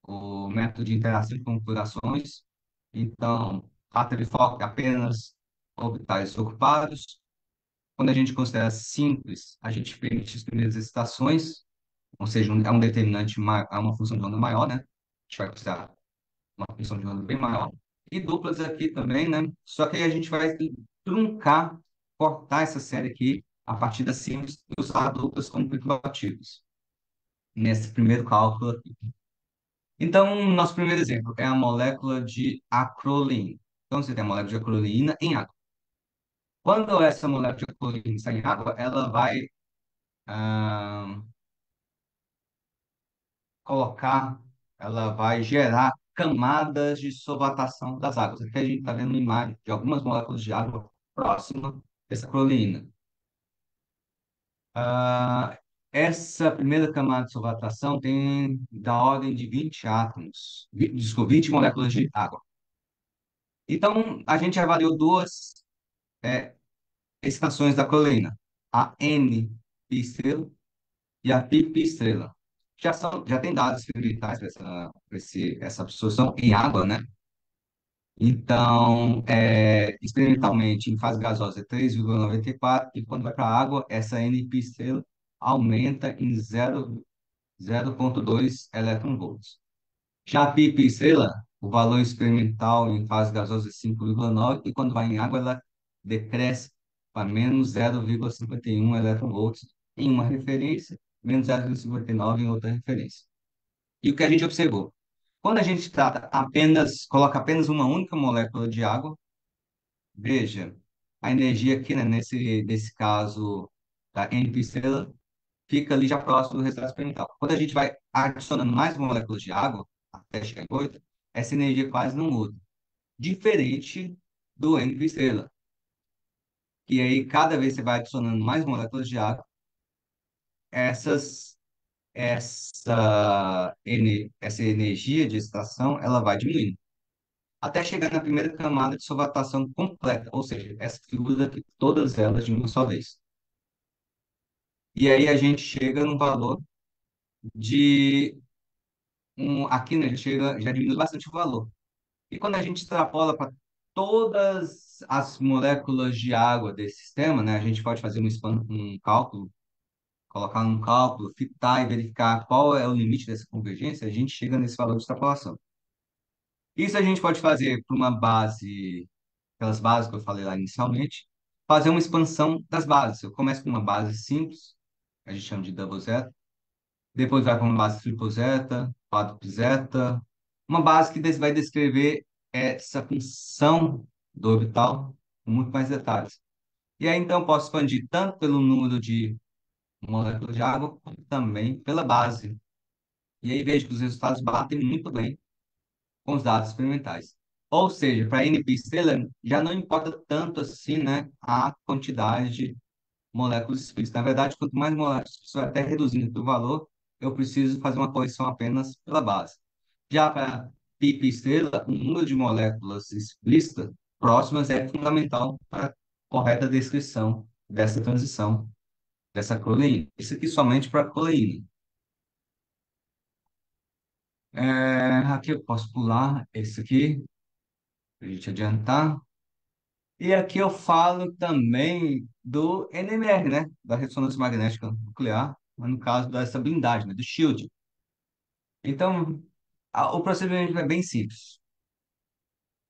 O método de interação de configurações. Então, fator de foco é apenas orbitais ocupados. Quando a gente considera simples, a gente permite as primeiras excitações, ou seja, é um determinante, é uma função de onda maior, né? A gente vai considerar uma função de onda bem maior. E duplas aqui também, né? Só que aí a gente vai truncar, cortar essa série aqui a partir da simples e usar duplas como privativos nesse primeiro cálculo aqui. Então, nosso primeiro exemplo é a molécula de acrolina. Então, você tem a molécula de acrolina em água. Quando essa molécula de acrolina está em água, ela vai ah, colocar, ela vai gerar camadas de solvatação das águas. Aqui a gente está vendo uma imagem de algumas moléculas de água próxima dessa proteína. Ah, essa primeira camada de solvatação tem da ordem de 20 átomos, desculpa, 20 moléculas de água. Então, a gente avaliou duas estações da proteína, a N-pi e a pipistrela. Já tem dados experimentais para essa absorção em água, né? Então, experimentalmente, em fase gasosa é 3,94 e quando vai para a água, essa NP estrela aumenta em 0,2 elétron-volts. Já a pipi estrela, o valor experimental em fase gasosa é 5,9 e quando vai em água, ela decresce para menos 0,51 elétron-volts em uma referência, menos 0,59 em outra referência. E o que a gente observou? Quando a gente coloca apenas uma única molécula de água, veja, a energia aqui, né, nesse caso da NP estrela, fica ali já próximo do resultado experimental. Quando a gente vai adicionando mais moléculas de água, até chegar em 8, essa energia quase não muda. Diferente do NP estrela. E aí, cada vez que você vai adicionando mais moléculas de água, essas, essa energia de excitação, ela vai diminuindo até chegar na primeira camada de solvatação completa, ou seja, essa figura aqui, todas elas de uma só vez. E aí a gente chega num valor de aqui, né, já diminui bastante o valor. E quando a gente extrapola para todas as moléculas de água desse sistema, né, a gente pode fazer um cálculo, colocar um cálculo, fitar e verificar qual é o limite dessa convergência, a gente chega nesse valor de extrapolação. Isso a gente pode fazer para uma base, aquelas bases que eu falei lá inicialmente, fazer uma expansão das bases. Eu começo com uma base simples, a gente chama de double zeta, depois vai para uma base triple zeta, quádruple zeta, uma base que vai descrever essa função do orbital com muito mais detalhes. E aí, então, eu posso expandir tanto pelo número de moléculas de água, como também pela base. E aí vejo que os resultados batem muito bem com os dados experimentais. Ou seja, para NP estrela, já não importa tanto assim, né, a quantidade de moléculas explícitas. Na verdade, quanto mais moléculas, explícitas, até reduzindo o valor, eu preciso fazer uma correção apenas pela base. Já para pipa estrela, o número de moléculas explícitas próximas é fundamental para a correta descrição dessa transição, dessa coleína. Isso aqui somente para coleína. Aqui eu posso pular esse aqui, para a gente adiantar. E aqui eu falo também do NMR, né? Da ressonância magnética nuclear, mas no caso dessa blindagem, né? Do shield. Então, o procedimento é bem simples.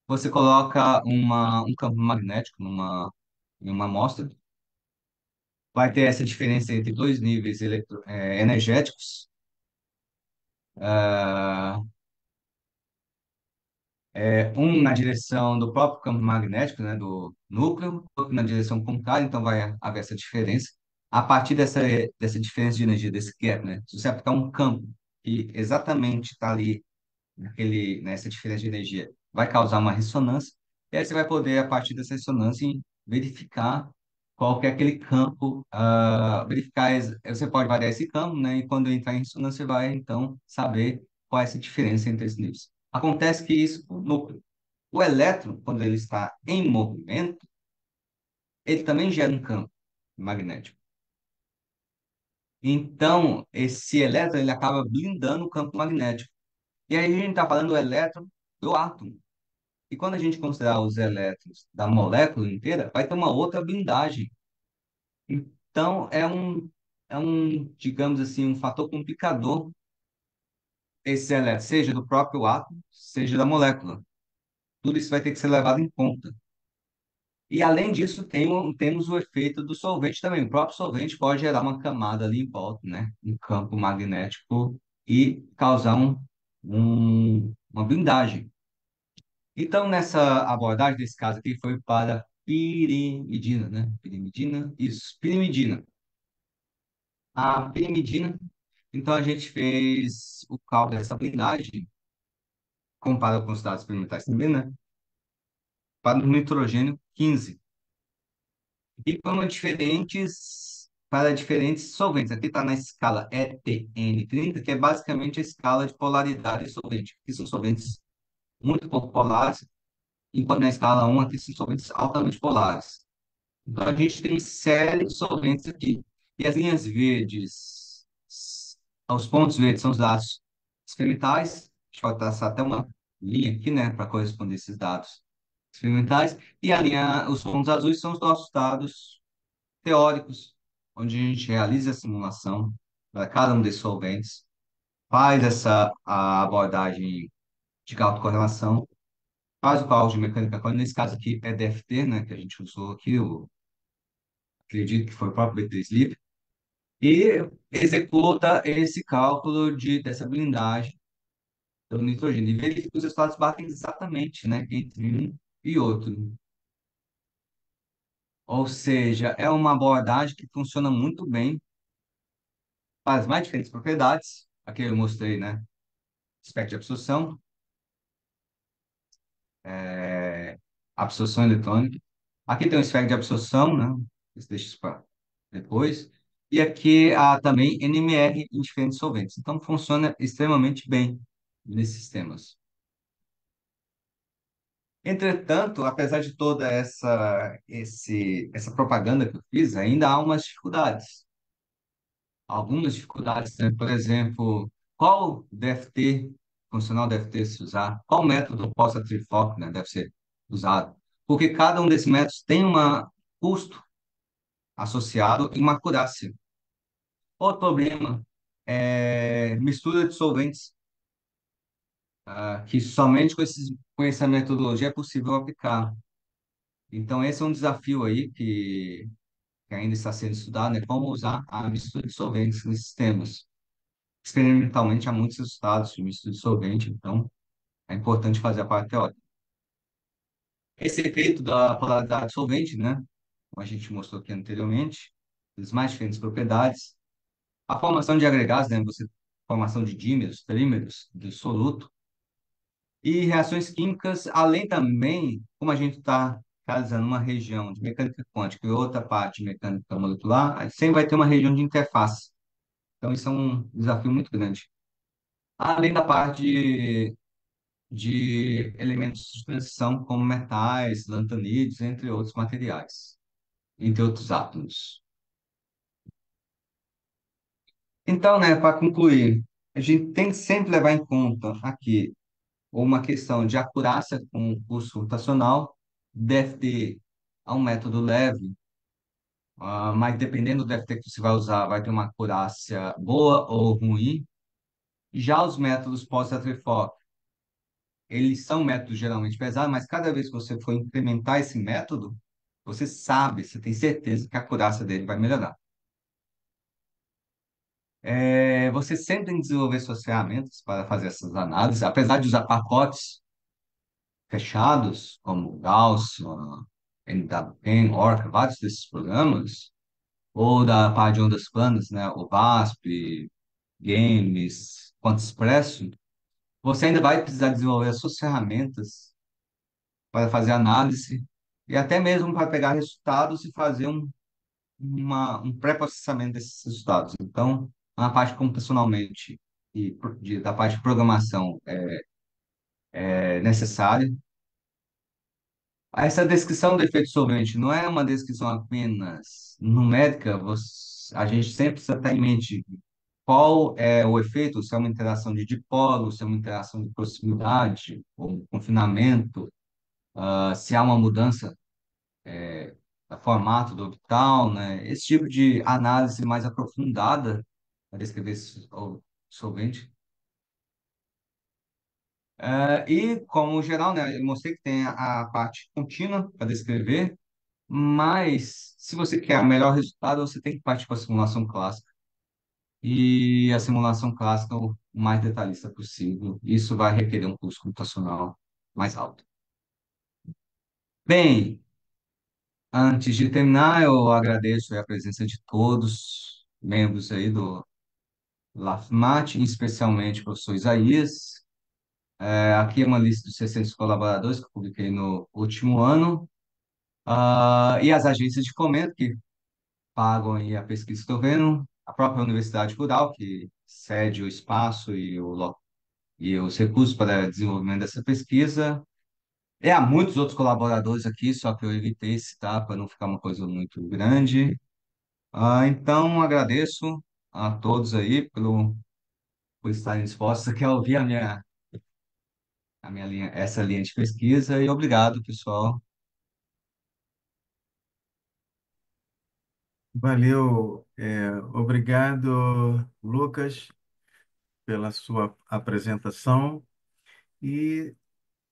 Você coloca um campo magnético em uma amostra, vai ter essa diferença entre dois níveis energéticos. ah, Um na direção do próprio campo magnético, né, do núcleo, outro na direção contrária, então vai haver essa diferença. A partir dessa diferença de energia, desse gap, né, se você aplicar um campo que exatamente está ali nessa diferença de energia, vai causar uma ressonância, e aí você vai poder, a partir dessa ressonância, verificar qual que é aquele campo, verificar, você pode variar esse campo, né, e quando entrar em ressonância, você vai, então, saber qual é essa diferença entre esses níveis. Acontece que isso no núcleo. O elétron, quando ele está em movimento, ele também gera um campo magnético. Então, esse elétron ele acaba blindando o campo magnético. E aí a gente está falando do elétron do átomo. E quando a gente considerar os elétrons da molécula inteira, vai ter uma outra blindagem. Então, digamos assim, um fator complicador esse elétron, seja do próprio átomo, seja da molécula. Tudo isso vai ter que ser levado em conta. E além disso, temos o efeito do solvente também. O próprio solvente pode gerar uma camada ali em volta, né? Um campo magnético e causar uma blindagem. Então, nessa abordagem desse caso aqui foi para pirimidina, né? Pirimidina, isso, pirimidina. A pirimidina, então a gente fez o cálculo dessa blindagem, comparado com os dados experimentais também, né? Para o nitrogênio 15. E para diferentes solventes. Aqui está na escala ETN30, que é basicamente a escala de polaridade de solvente, que são solventes muito pouco polares, enquanto na escala 1 aqui são solventes altamente polares. Então, a gente tem série de solventes aqui. E as linhas verdes, os pontos verdes são os dados experimentais. A gente pode traçar até uma linha aqui, né, para corresponder a esses dados experimentais. E os pontos azuis são os nossos dados teóricos, onde a gente realiza a simulação para cada um desses solventes, faz a abordagem de cálculo correlação, faz o cálculo de mecânica quântica, nesse caso aqui é DFT, né, que a gente usou aqui, acredito que foi o próprio BT-Sleep, e executa esse cálculo dessa blindagem do nitrogênio, e verifica que os resultados batem exatamente, né, entre um e outro. Ou seja, é uma abordagem que funciona muito bem para as mais diferentes propriedades. Aqui eu mostrei, né, espectro de absorção, absorção eletrônica. Aqui tem um espectro de absorção, né, deixa isso para depois. E aqui há também NMR em diferentes solventes. Então, funciona extremamente bem nesses sistemas. Entretanto, apesar de toda essa propaganda que eu fiz, ainda há umas dificuldades. Algumas dificuldades, né? Por exemplo, qual DFT funcional deve ter se usar? Qual método pós-trifoc, né, deve ser usado? Porque cada um desses métodos tem um custo associado e uma acurácia. Outro problema é mistura de solventes, que somente com essa metodologia é possível aplicar. Então, esse é um desafio aí que ainda está sendo estudado, né? Como usar a mistura de solventes nesses sistemas. Experimentalmente, há muitos resultados de mistura de solvente, então é importante fazer a parte teórica. Esse efeito da polaridade solvente, né? Como a gente mostrou aqui anteriormente, as mais diferentes propriedades. A formação de agregados, né? Formação de dímeros, trímeros, do soluto. E reações químicas, além também, como a gente está realizando uma região de mecânica quântica e outra parte de mecânica molecular, aí sempre vai ter uma região de interface. Então, isso é um desafio muito grande. Além da parte de elementos de transição, como metais, lantanídeos, entre outros materiais, entre outros átomos. Então, né, para concluir, a gente tem que sempre levar em conta aqui uma questão de acurácia com o curso computacional, deve ter um método leve, mas dependendo do DFT que você vai usar, vai ter uma acurácia boa ou ruim. Já os métodos pós-Trefort, eles são métodos geralmente pesados, mas cada vez que você for implementar esse método, você sabe, você tem certeza que a acurácia dele vai melhorar. Você sempre tem que desenvolver suas ferramentas para fazer essas análises, apesar de usar pacotes fechados, como Gaussian, NWPen, Orca, vários desses programas, ou da parte de ondas planas, né, o VASP, Games, QuantExpresso, você ainda vai precisar desenvolver as suas ferramentas para fazer análise e até mesmo para pegar resultados e fazer um pré-processamento desses resultados. Então, na parte computacionalmente da parte de programação é necessária. Essa descrição do efeito solvente não é uma descrição apenas numérica, a gente sempre precisa estar em mente qual é o efeito, se é uma interação de dipolo, se é uma interação de proximidade, ou um confinamento, se há uma mudança do formato do orbital, né? Esse tipo de análise mais aprofundada para descrever o solvente. E, como geral, né, eu mostrei que tem a parte contínua para descrever, mas se você quer o melhor resultado, você tem que partir para a simulação clássica. E a simulação clássica o mais detalhista possível. Isso vai requerer um custo computacional mais alto. Bem, antes de terminar, eu agradeço aí a presença de todos, membros aí do LAFMAT, especialmente o professor Isaías. Aqui é uma lista dos 600 colaboradores que eu publiquei no último ano. E as agências de fomento que pagam aí a pesquisa que estou vendo, a própria Universidade Rural, que cede o espaço e os recursos para o desenvolvimento dessa pesquisa. E há muitos outros colaboradores aqui, só que eu evitei citar para não ficar uma coisa muito grande. Então, agradeço a todos aí por estarem dispostos aqui a ouvir a minha linha, essa linha de pesquisa e obrigado, pessoal.
Valeu, obrigado, Lucas, pela sua apresentação. E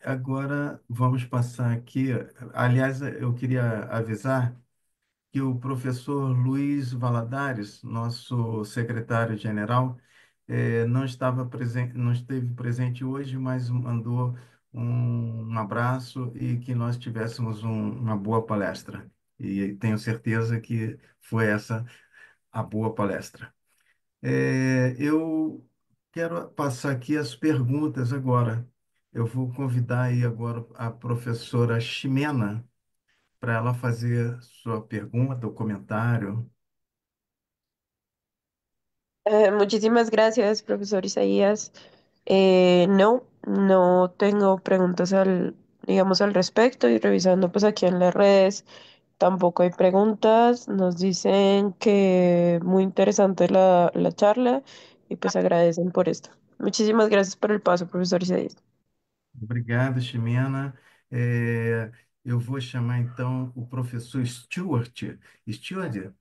agora vamos passar aqui. Aliás, eu queria avisar que o professor Luiz Valadares, nosso secretário-geral, não estava presente, não esteve presente hoje, mas mandou um abraço e que nós tivéssemos uma boa palestra. E tenho certeza que foi essa a boa palestra. Eu quero passar aqui as perguntas agora. Eu vou convidar aí agora a professora Ximena para ela fazer sua pergunta ou comentário.
Muchísimas gracias, profesor Isaías. No, no tengo preguntas digamos, al respecto y revisando pues aquí en las redes tampoco hay preguntas. Nos dicen que muy interesante la charla y pues agradecen por esto. Muchísimas gracias por el paso, profesor Isaías.
Obrigado, Ximena. Eu vou chamar então o professor Stuart. Stuart,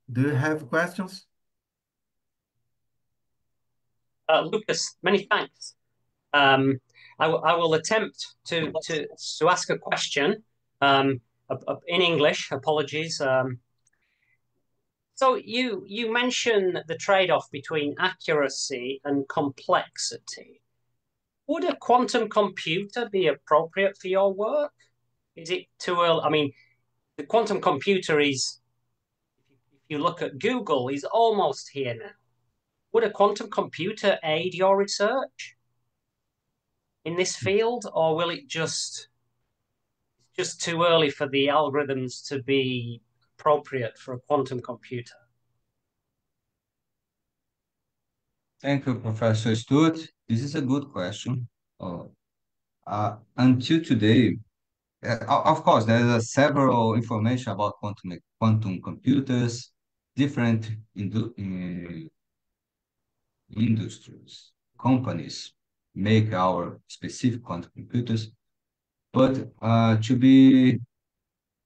do you have questions?
Lucas, many thanks. Um, I will attempt to ask a question in English. Apologies. So you mentioned the trade-off between accuracy and complexity. Would a quantum computer be appropriate for your work? Is it too early? I mean, the quantum computer is, if you look at Google, is almost here now. Would a quantum computer aid your research? in this field, or will it just too early for the algorithms to be appropriate for a quantum computer?
Thank you, Professor Stewart. This is a good question. Until today, of course, there is several information about quantum computers, different industries, companies make our specific quantum computers. But to be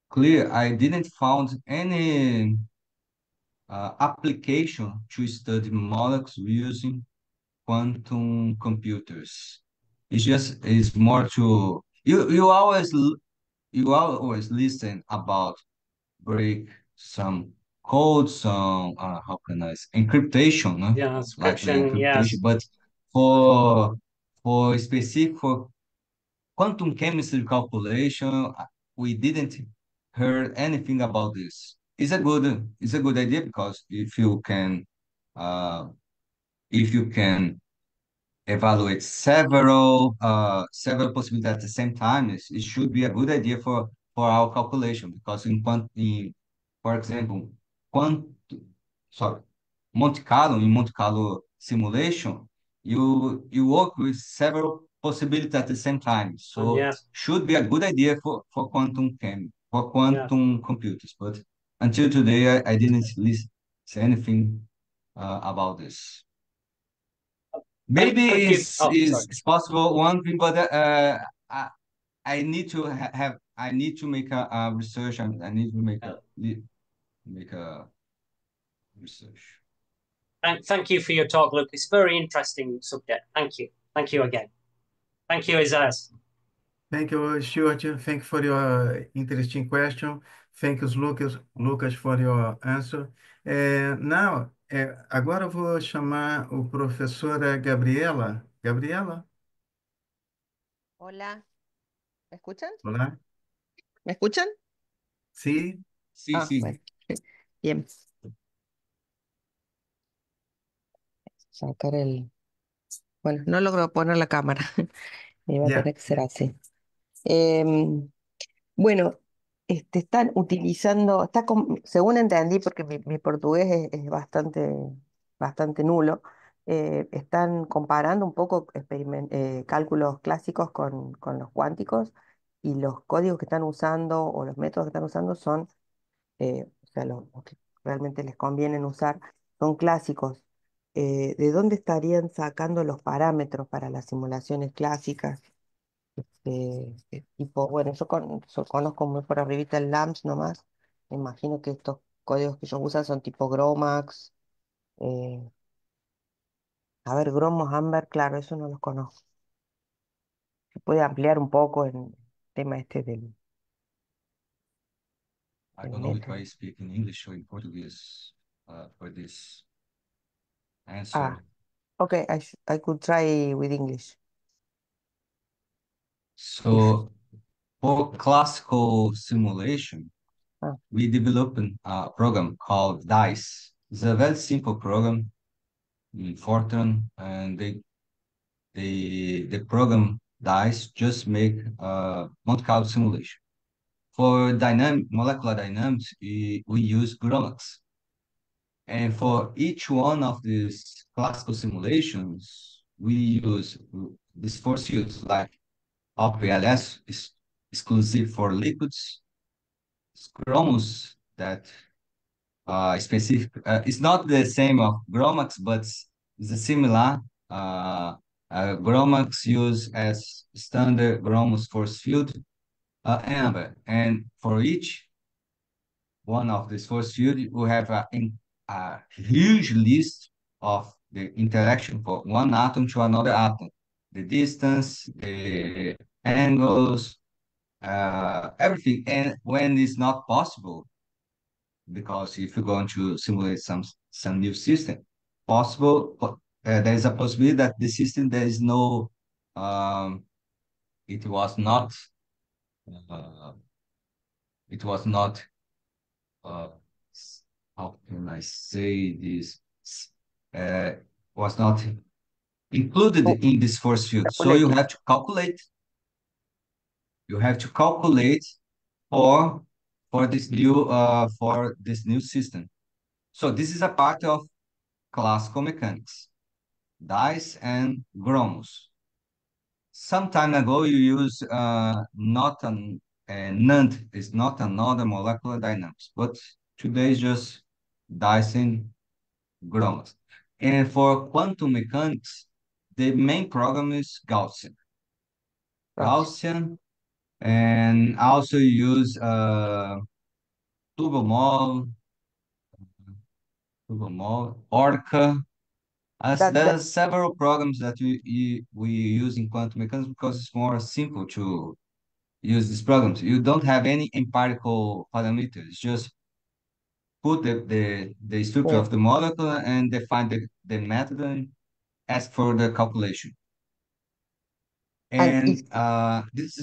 clear, I didn't found any application to study molecules using quantum computers. It's more to you always listen about break some code, some how can I say, encryptation, no?
Yeah,
Likely
subscription,
encryptation,
yes.
but for specific for quantum chemistry calculation, we didn't heard anything about this. It's a good idea because uh, if you can evaluate several possibilities at the same time, it should be a good idea for our calculation because for example, quant sorry, in Monte Carlo simulation, you work with several possibilities at the same time. So
Yes,
should be a good idea for
yeah.
quantum computers. But until today, I didn't listen to anything about this. Maybe
Thank you. Oh, sorry.
it's possible one thing, but I, I need to have I need to make a research. I need to make a research.
Thank you for your talk, Luke. It's a very interesting subject. Thank you. Thank you again. Thank you, Isaias.
Thank you, Stuart. Thank you for your interesting question. Thank you, Lucas, for your answer. Now, agora eu vou chamar o professora Gabriela. Gabriela,
Hola, ¿me escuchan?
olá.
¿Me escuchan?
Sim,
Sí,
Ah,
sí.
bueno, bien. Sacar el... Bueno, no logro poner la cámara. Me va a
yeah.
tener que ser así. Em, bueno, están utilizando, según entendí, porque mi portugués es bastante nulo, están comparando un poco cálculos clásicos con los cuánticos y los códigos que están usando o los métodos que están usando son o sea, los que realmente les convienen usar, son clásicos. ¿De dónde estarían sacando los parámetros para las simulaciones clásicas? Tipo, bueno, yo conozco muy por arribita el LAMS nomás. Me imagino que estos códigos que ellos usan son tipo GROMACS. eh, a ver, Gromos, Amber, claro, eso no los conozco. ¿Se puede ampliar un poco en el tema este
I
del
don't know if
método?
I speak in English or in Portuguese for this
Ah,
answer.
okay, I could try with English. If,
So for classical simulation,
ah,
we developed a program called DICE. It's a very simple program in Fortran, and the program DICE just make Monte Carlo simulation. For molecular dynamics, we use GROMACS. And for each one of these classical simulations, we use these force fields like OPLS is exclusive for liquids, Scromus that specific. It's not the same of Gromax, but it's a similar. Uh, Gromax used as standard Gromus force field number, and for each one of these force field, we have a huge list of the interaction for one atom to another atom, the distance, the angles, everything. And when it's not possible, because if you're going to simulate some new system, possible, but there is a possibility that the system there is no, um, it was not, uh, it was not, uh, how can I say this? Uh, was not included
Oh,
in this force field. So you
calculated.
have to calculate. You have to calculate for for this new system. So this is a part of classical mechanics, dice and Gromos. Some time ago, you use not an NAND is not another molecular dynamics, but today is just dice and Gromos. And for quantum mechanics, the main program is Gaussian.
Gaussian.
Gaussian, and also use Turbomol, Orca. As
That
there
that
are several programs that we use in quantum mechanics because it's more simple to use these programs. You don't have any empirical parameters. Just put the structure
yeah.
of the molecule and define the method and ask for the calculation.
And if
And this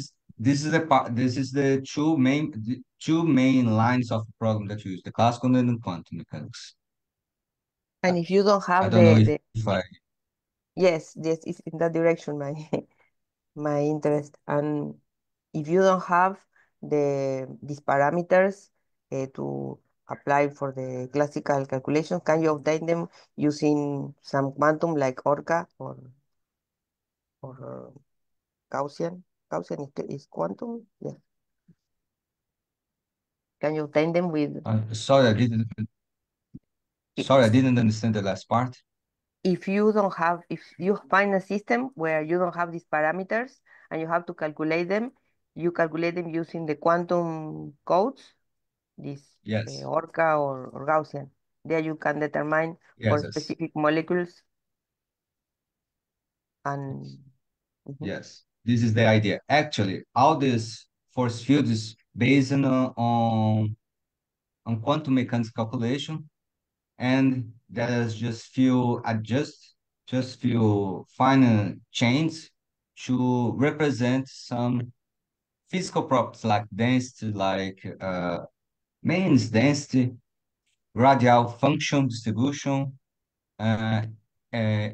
is the part. This is the two main lines of the program that you use: the classical and the quantum mechanics.
and if you don't
I
have
don't know
the
if I
yes, yes, it's in that direction, my my interest. And if you don't have these parameters to apply for the classical calculation, can you obtain them using some quantum like Orca or Gaussian? Gaussian is quantum? Yeah. Can you obtain them with
sorry I didn't understand the last part.
if you don't have, if you find a system where you don't have these parameters and you have to calculate them, you calculate them using the quantum codes, this
Yes,
Orca or Gaussian. There you can determine for
yes, yes,
specific molecules and mhm,
yes. This is the idea. Actually, all this force field is based on quantum mechanics calculation, and there's just few final chains to represent some physical properties like density, like mains density, radial function distribution, uh, uh,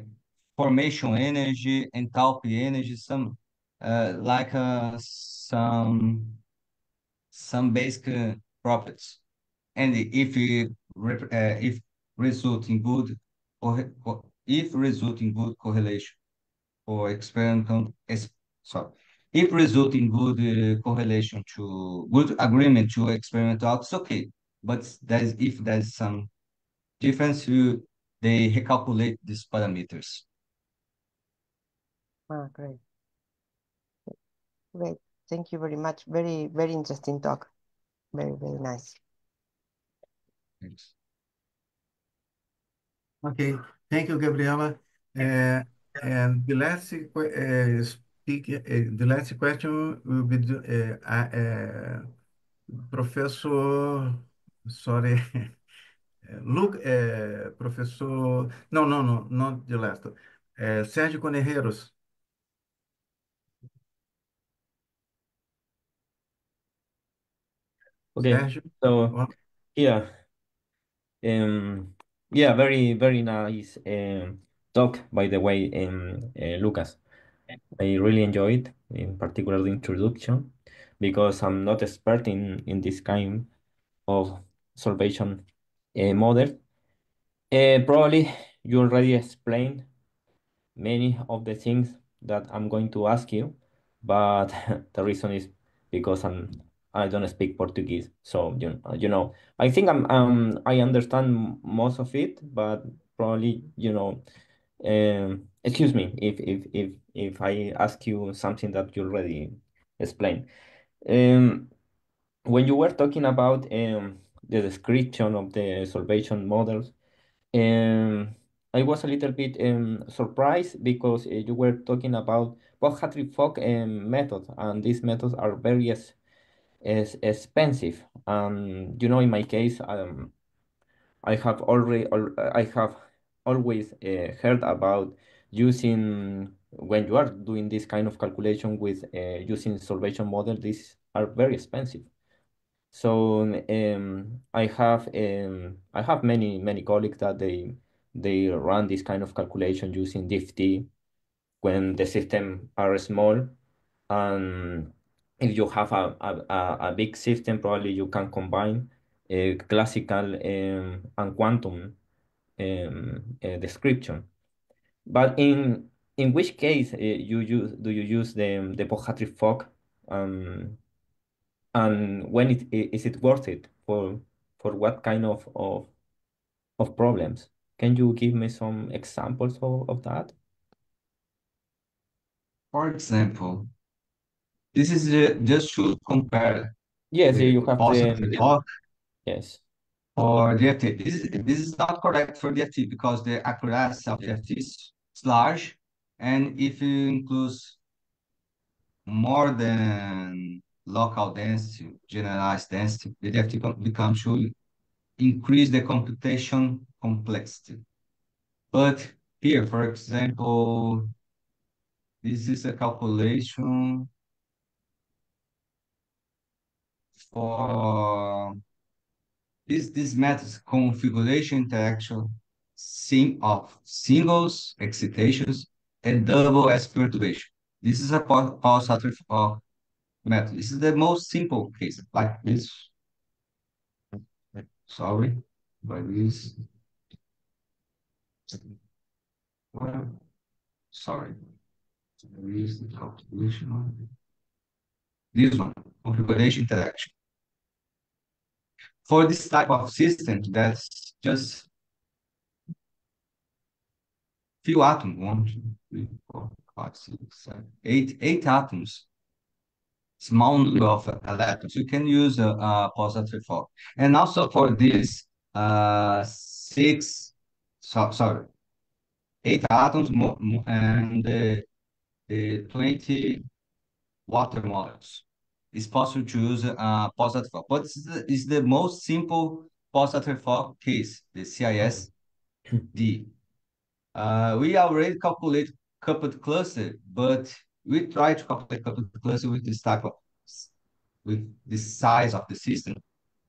formation energy, enthalpy energy, some basic properties. And if result in good if result in good correlation or experimental sorry, if result in good correlation to good agreement to experimental it's okay. But if there's some difference, they recalculate these parameters.
ah, great, great. Thank you very much. Very, very interesting talk. Very, very nice.
Thanks.
Okay, thank you, Gabriela. And the last the last question will be Professor, sorry, Luke, Professor, no, no, no, not the last. Sérgio Conejeiros.
Okay,
Sérgio,
so
oh,
yeah, yeah, very very nice talk by the way, Lucas. I really enjoyed, in particular the introduction, because I'm not expert in this kind of solvation model. Probably you already explained many of the things that I'm going to ask you, but the reason is because I don't speak Portuguese, so I think I understand most of it, but probably excuse me if I ask you something that you already explained. Um, when you were talking about the description of the solvation models, um, I was a little bit surprised because you were talking about Bock-Hartree-Fock methods, and these methods are very expensive. In my case, I have always heard about using when you are doing this kind of calculation with using solvation model. These are very expensive. So I have many colleagues that they run this kind of calculation using DFT, when the system are small. And if you have a big system, probably you can combine classical and quantum description. But in which case you use the post-Hartree-Fock, um, and when is it worth it for what kind of problems? Can you give me some examples of that?
For example, this is just to compare
Yes,
with
you have
positive
the
talk
yes.
or DFT. This is not correct for DFT because the accuracy of DFT is large, and if you include more than local density, generalized density, the DFT becomes to increase the computation complexity. But here, for example, this is a calculation for this method's configuration interaction of singles, excitations, and double S perturbation. This is a Paul-Sartre method. This is the most simple case, like this. Sorry, but this. Well, sorry. This is the calculation. This one, configuration interaction. For this type of system, that's just few atoms, 1, 2, 3, 4, 5, 6, 7, 8 atoms, small number of electrons. You can use a positive fork. And also for this, sorry, 8 atoms and the 20 water molecules. It's possible to use a positive fork, but it's the most simple positive fork case, the CISD. We already calculate coupled cluster, but we try to calculate coupled cluster with with this size of the system,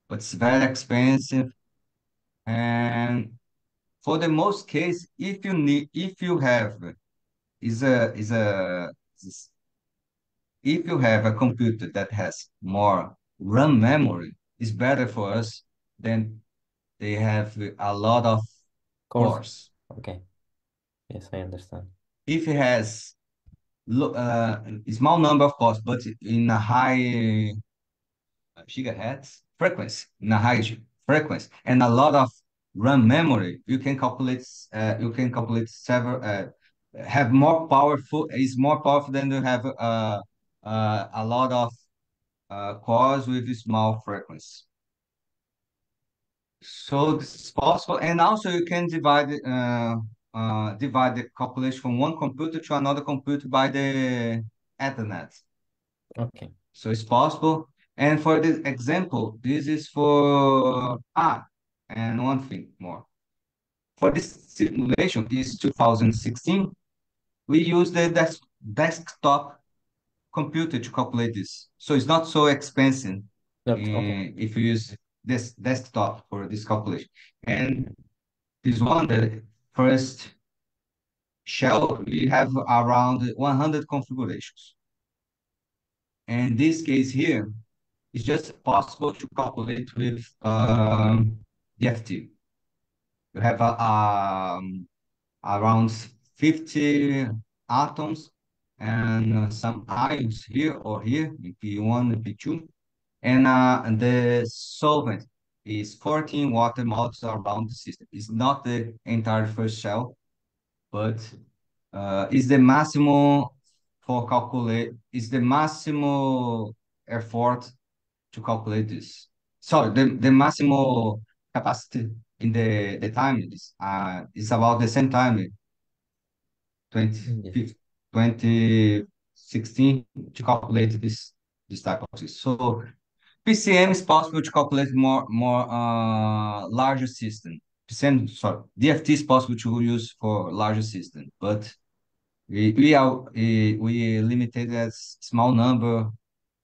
but it's very expensive. And for the most case, if you have is a is- if you have a computer that has more RAM memory, it's better for us than they have a lot of
Course.
cores.
Okay. Yes, I understand.
If it has a small number of cores, but in a high gigahertz frequency, in a high frequency, and a lot of RAM memory, you can calculate several, have more powerful, is more powerful than you have a lot of cores with small frequency. So this is possible, and also you can divide the calculation from one computer to another computer by the Ethernet.
Okay.
So it's possible. And for this example, this is for and one thing more. For this simulation, is 2016, we use the desktop computer to calculate this. So it's not so expensive
Okay.
if you use this desktop for this calculation. And this one, the first shell, we have around 100 configurations. And this case here, it's just possible to calculate with DFT. You have around 50 atoms and some ions here or here, in P1 and P2. And the solvent is 14 water molecules around the system. It's not the entire first shell, but is the maximum is the maximum effort to calculate this. So the maximum capacity in the time is about the same time,
Yes.
2016 to calculate this type of system. So PCM is possible to calculate more larger system. PCM, sorry, DFT is possible to use for larger system, but we limited as small number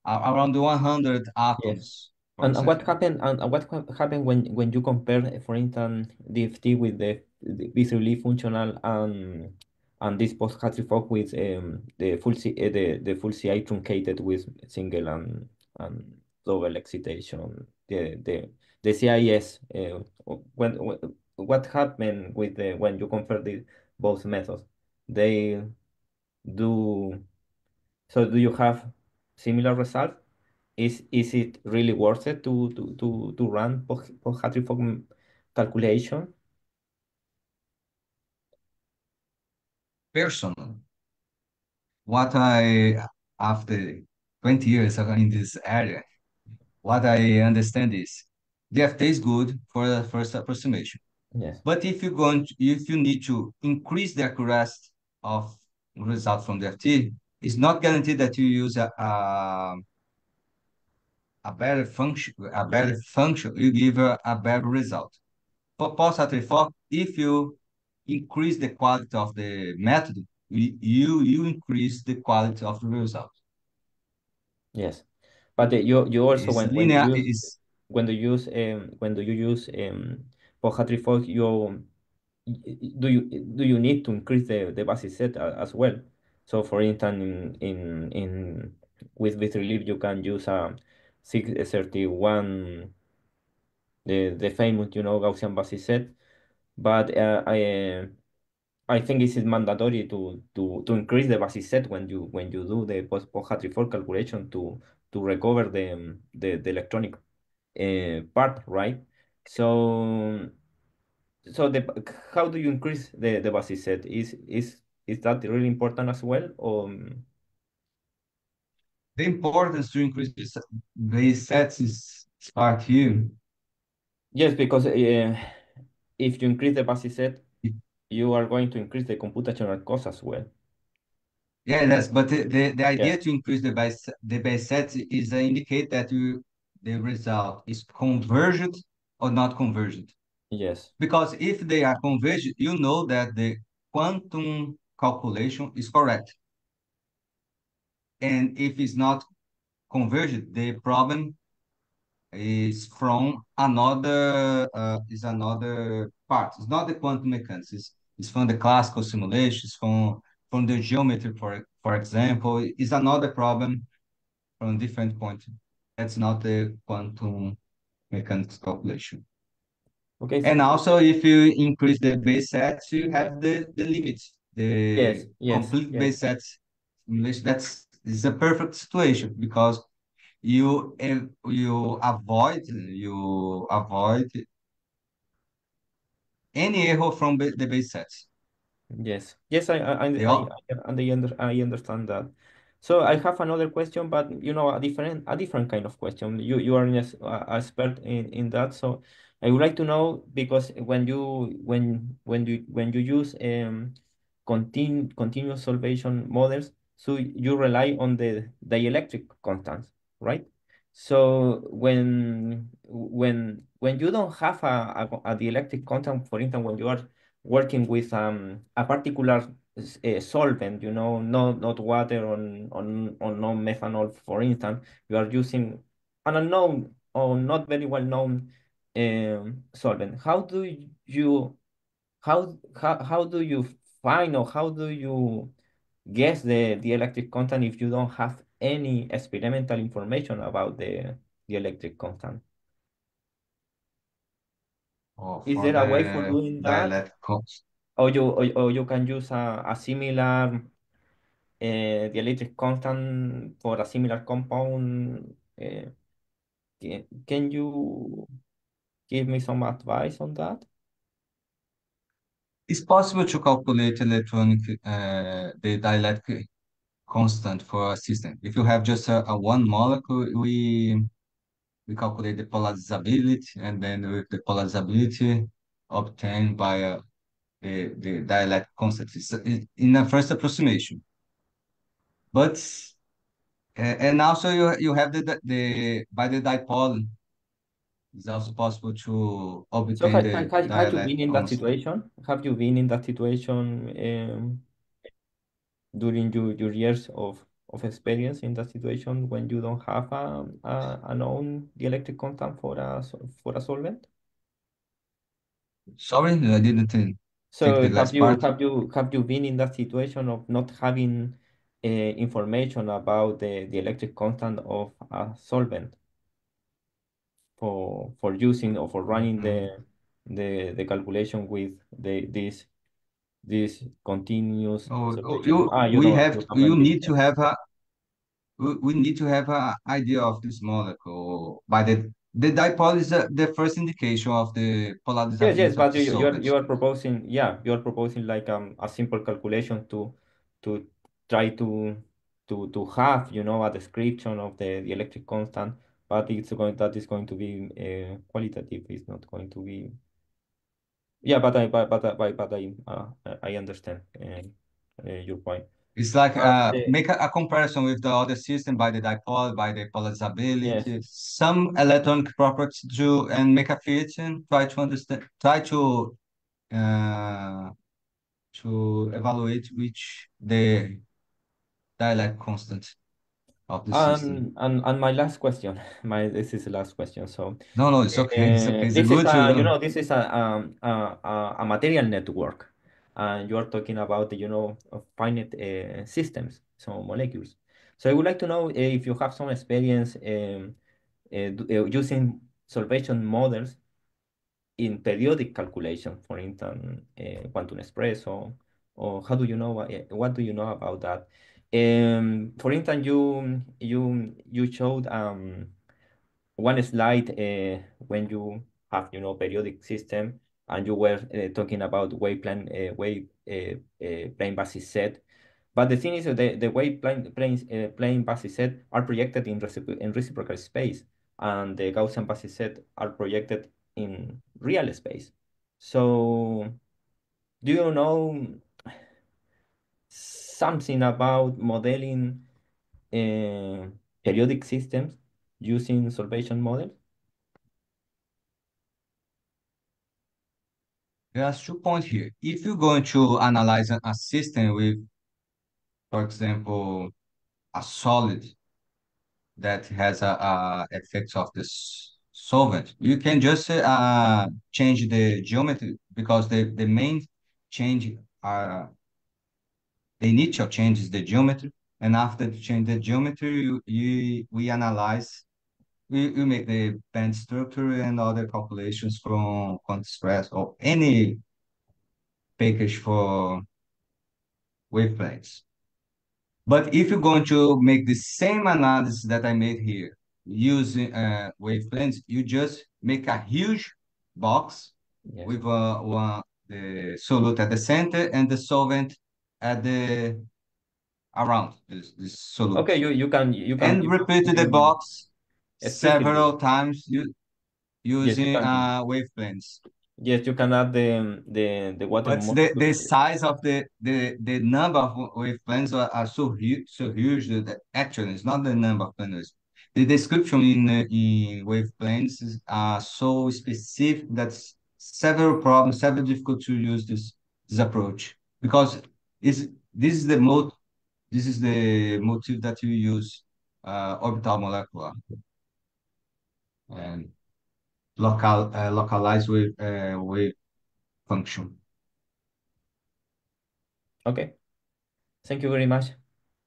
around 100
Yes.
atoms, for
And what
example.
happened? And what happened when you compare, for instance, DFT with the visually functional and this post-Hartree Fock with the full CI truncated with single and double excitation. The CIS. When what happened with the when you compare the both methods? They do. So do you have similar results? Is it really worth it to run post-Hartree Fock calculation?
Personal. What after 20 years in this area, what I understand is DFT is good for the first approximation.
Yes.
But if you need to increase the accuracy of result from DFT, it's not guaranteed that you use a better function, you give a better result. For post-Hartree-Fock, if you increase the quality of the method, you increase the quality of the result.
Yes, but you also
It's linear.
when you use Pohatry Fox, do you need to increase the basis set as well? So for instance, in with relief you can use a 631, the famous Gaussian basis set, but I think it is mandatory to increase the basis set when you do the post Hartree calculation to recover the electronic part, right? So the how do you increase the basis set? Is that really important as well? Or
The importance to increase base sets is part here.
yes, because if you increase the basis set, you are going to increase the computational cost as well.
Yeah, yes, but the idea
Yes,
to increase the base set is to indicate that the result is convergent or not convergent.
yes,
Because if they are convergent, you know that the quantum calculation is correct. And if it's not convergent, the problem is from another part. It's not the quantum mechanics. It's from the classical simulations, from the geometry, for example. Is another problem from a different point. That's not the quantum mechanics calculation.
okay.
And also, if you increase the base sets, you have the limit,
Yes,
the
yes,
complete
yes,
base sets simulation. That's is a perfect situation because you avoid any error from the base sets.
yes, yes.
They all
I understand that. So I have another question, but a different kind of question. You are a expert in that, so I would like to know because when you use continuous solvation models, so you rely on the dielectric constants, right? So when you don't have a dielectric constant, for instance, when you are working with a particular solvent, not water on non-methanol, for instance, you are using an unknown or not very well known solvent. How do you find or how do you guess the electric constant if you don't have any experimental information about the electric constant? Is
for
there a way for
the
doing that?
dielectric.
Or you can use a similar the electric constant for a similar compound. Can you give me some advice on that?
It's possible to calculate the dielectric constant for a system. If you have just a one molecule, we calculate the polarizability, and then with the polarizability obtained by the dielectric constant. It's in a first approximation. But and also you have the by the dipole, it's also possible to
So
obtain the
had you been
dielectric
in that
constant.
situation? Have you been in that situation during your years of experience in that situation when you don't have a known dielectric constant for for a solvent?
Sorry, I didn't think. take
So
the last part.
have you been in that situation of not having information about the electric constant of a solvent for using or for running
Mhm.
the calculation with this continuous solvation?
You
You
we
don't
have
you
you
haven't been
need to
there.
have a we need to have an idea of this molecule by the dipole is the first indication of the
Yes,
polarizability of
but
the solvent.
you are proposing, yeah, you are proposing like a simple calculation to try to have, a description of the electric constant, but that is going to be qualitative. It's not going to be, yeah, I understand your point.
It's like
And
make a comparison with the other system by the dipole, by the
yes,
polarizability, some electronic properties to and make a fit and try to understand, try uh, to evaluate which the dielectric constant of the system.
and my last question, this is the last question. So.
No, no, it's okay. It's okay. It's
This is
good to.
this is a material network, and you are talking about finite systems, so molecules. So I would like to know if you have some experience using solvation models in periodic calculation, for instance, quantum espresso, or how do you know what do you know about that? For instance, you showed one slide when you have periodic system and you were talking about wave plane basis set, but the thing is that the wave plane basis set are projected in reciprocal space, and the Gaussian basis set are projected in real space. So do you know something about modeling uh, periodic systems using solvation models?
There's 2 points here. If you're going to analyze a system with, for example, a solid that has a effects of this solvent, you can just change the geometry because the main change the initial change is the geometry, and after the change the geometry, we analyze, we make the band structure and other calculations from Quantum or any package for wave planes. But if you're going to make the same analysis that I made here using wave planes, you just make a huge box
Yes.
with the solute at the center and the solvent at the around this solute,
Okay, you can
and repeat the box
explicitly.
several times
Yes, you
using
can.
wave planes.
Yes, you can add the water
But the
molecule.
size of the number of waveplanes are so huge that actually it's not the number of planes. The description in waveplanes are so specific that several problems, several difficult to use this approach because is this is the this is the motive that you use orbital molecular and localized wave function.
Okay. Thank you very much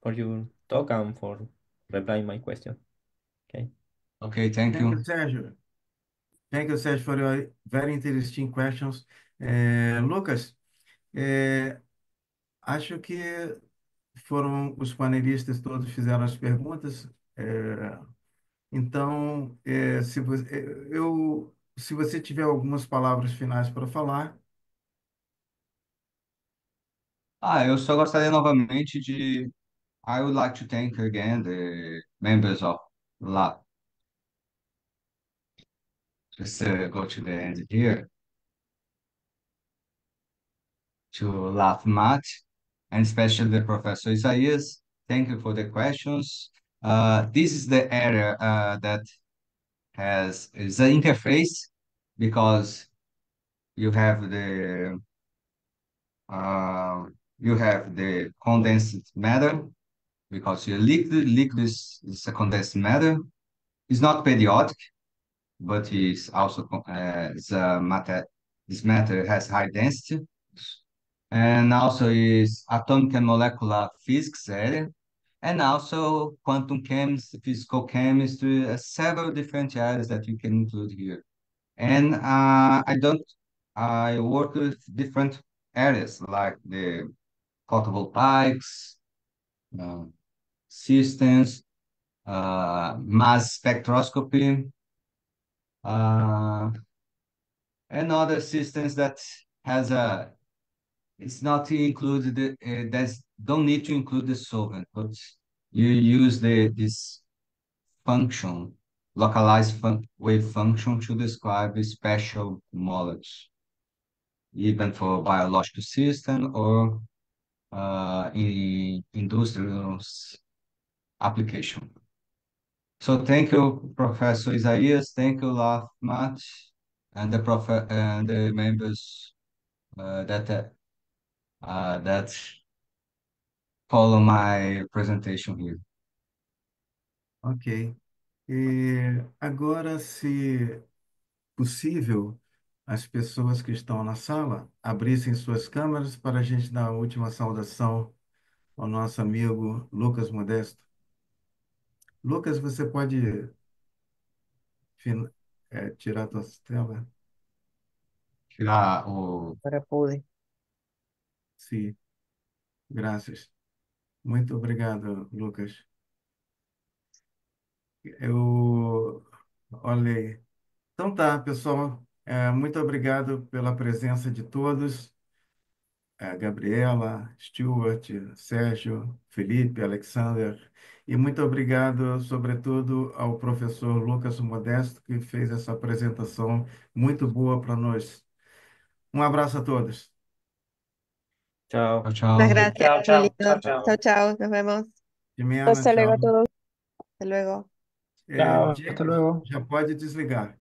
for your talk and for replying my question. Okay.
Okay, thank
Thank you,
you.
Sergio. Thank you, Sergio, for your very interesting questions. Lucas, acho que foram os panelistas todos fizeram as perguntas. Então, se você tiver algumas palavras finais para falar,
Eu só gostaria novamente de. I would like to thank again the members of LAB. Just go to the end here to LAB Math, and especially the Professor Isaias. Thank you for the questions. This is the area that is the interface because you have the uh, you have the condensed matter because your liquid is a condensed matter. It's not periodic, but it's also it's a matter. This matter has high density, and also is atomic and molecular physics area, and also quantum chemistry, physical chemistry, several different areas that you can include here. And I work with different areas like the photovoltaics, uh, systems, mass spectroscopy, uh, and other systems that has a it's not included, that's don't need to include the solvent, but you use this function, localized wave function to describe a special molecules, even for biological system or in industrial application. So thank you, Professor Isaias. Thank you, Matt, and and the members that follow my presentation here.
Ok. E agora, se possível, as pessoas que estão na sala abrissem suas câmeras para a gente dar a última saudação ao nosso amigo Lucas Modesto. Lucas, você pode tirar a tua tela?
Tirar o.
Ahora pude.
Sim, graças. Muito obrigado, Lucas. Eu olhei. Então tá, pessoal. Muito obrigado pela presença de todos. Gabriela, Stuart, Sérgio, Felipe, Alexander. E muito obrigado, sobretudo, ao professor Lucas Modesto, que fez essa apresentação muito boa para nós. Um abraço a todos.
Chao.
Tchau,
Muchas
tchau.
gracias,
Ciao,
muy
ciao,
lindo.
ciao, ciao.
Chao, chao, nos vemos.
Jimena,
Hasta
tchau.
luego a todos.
Hasta luego.
Chao, hasta
James,
luego.
já pode desligar.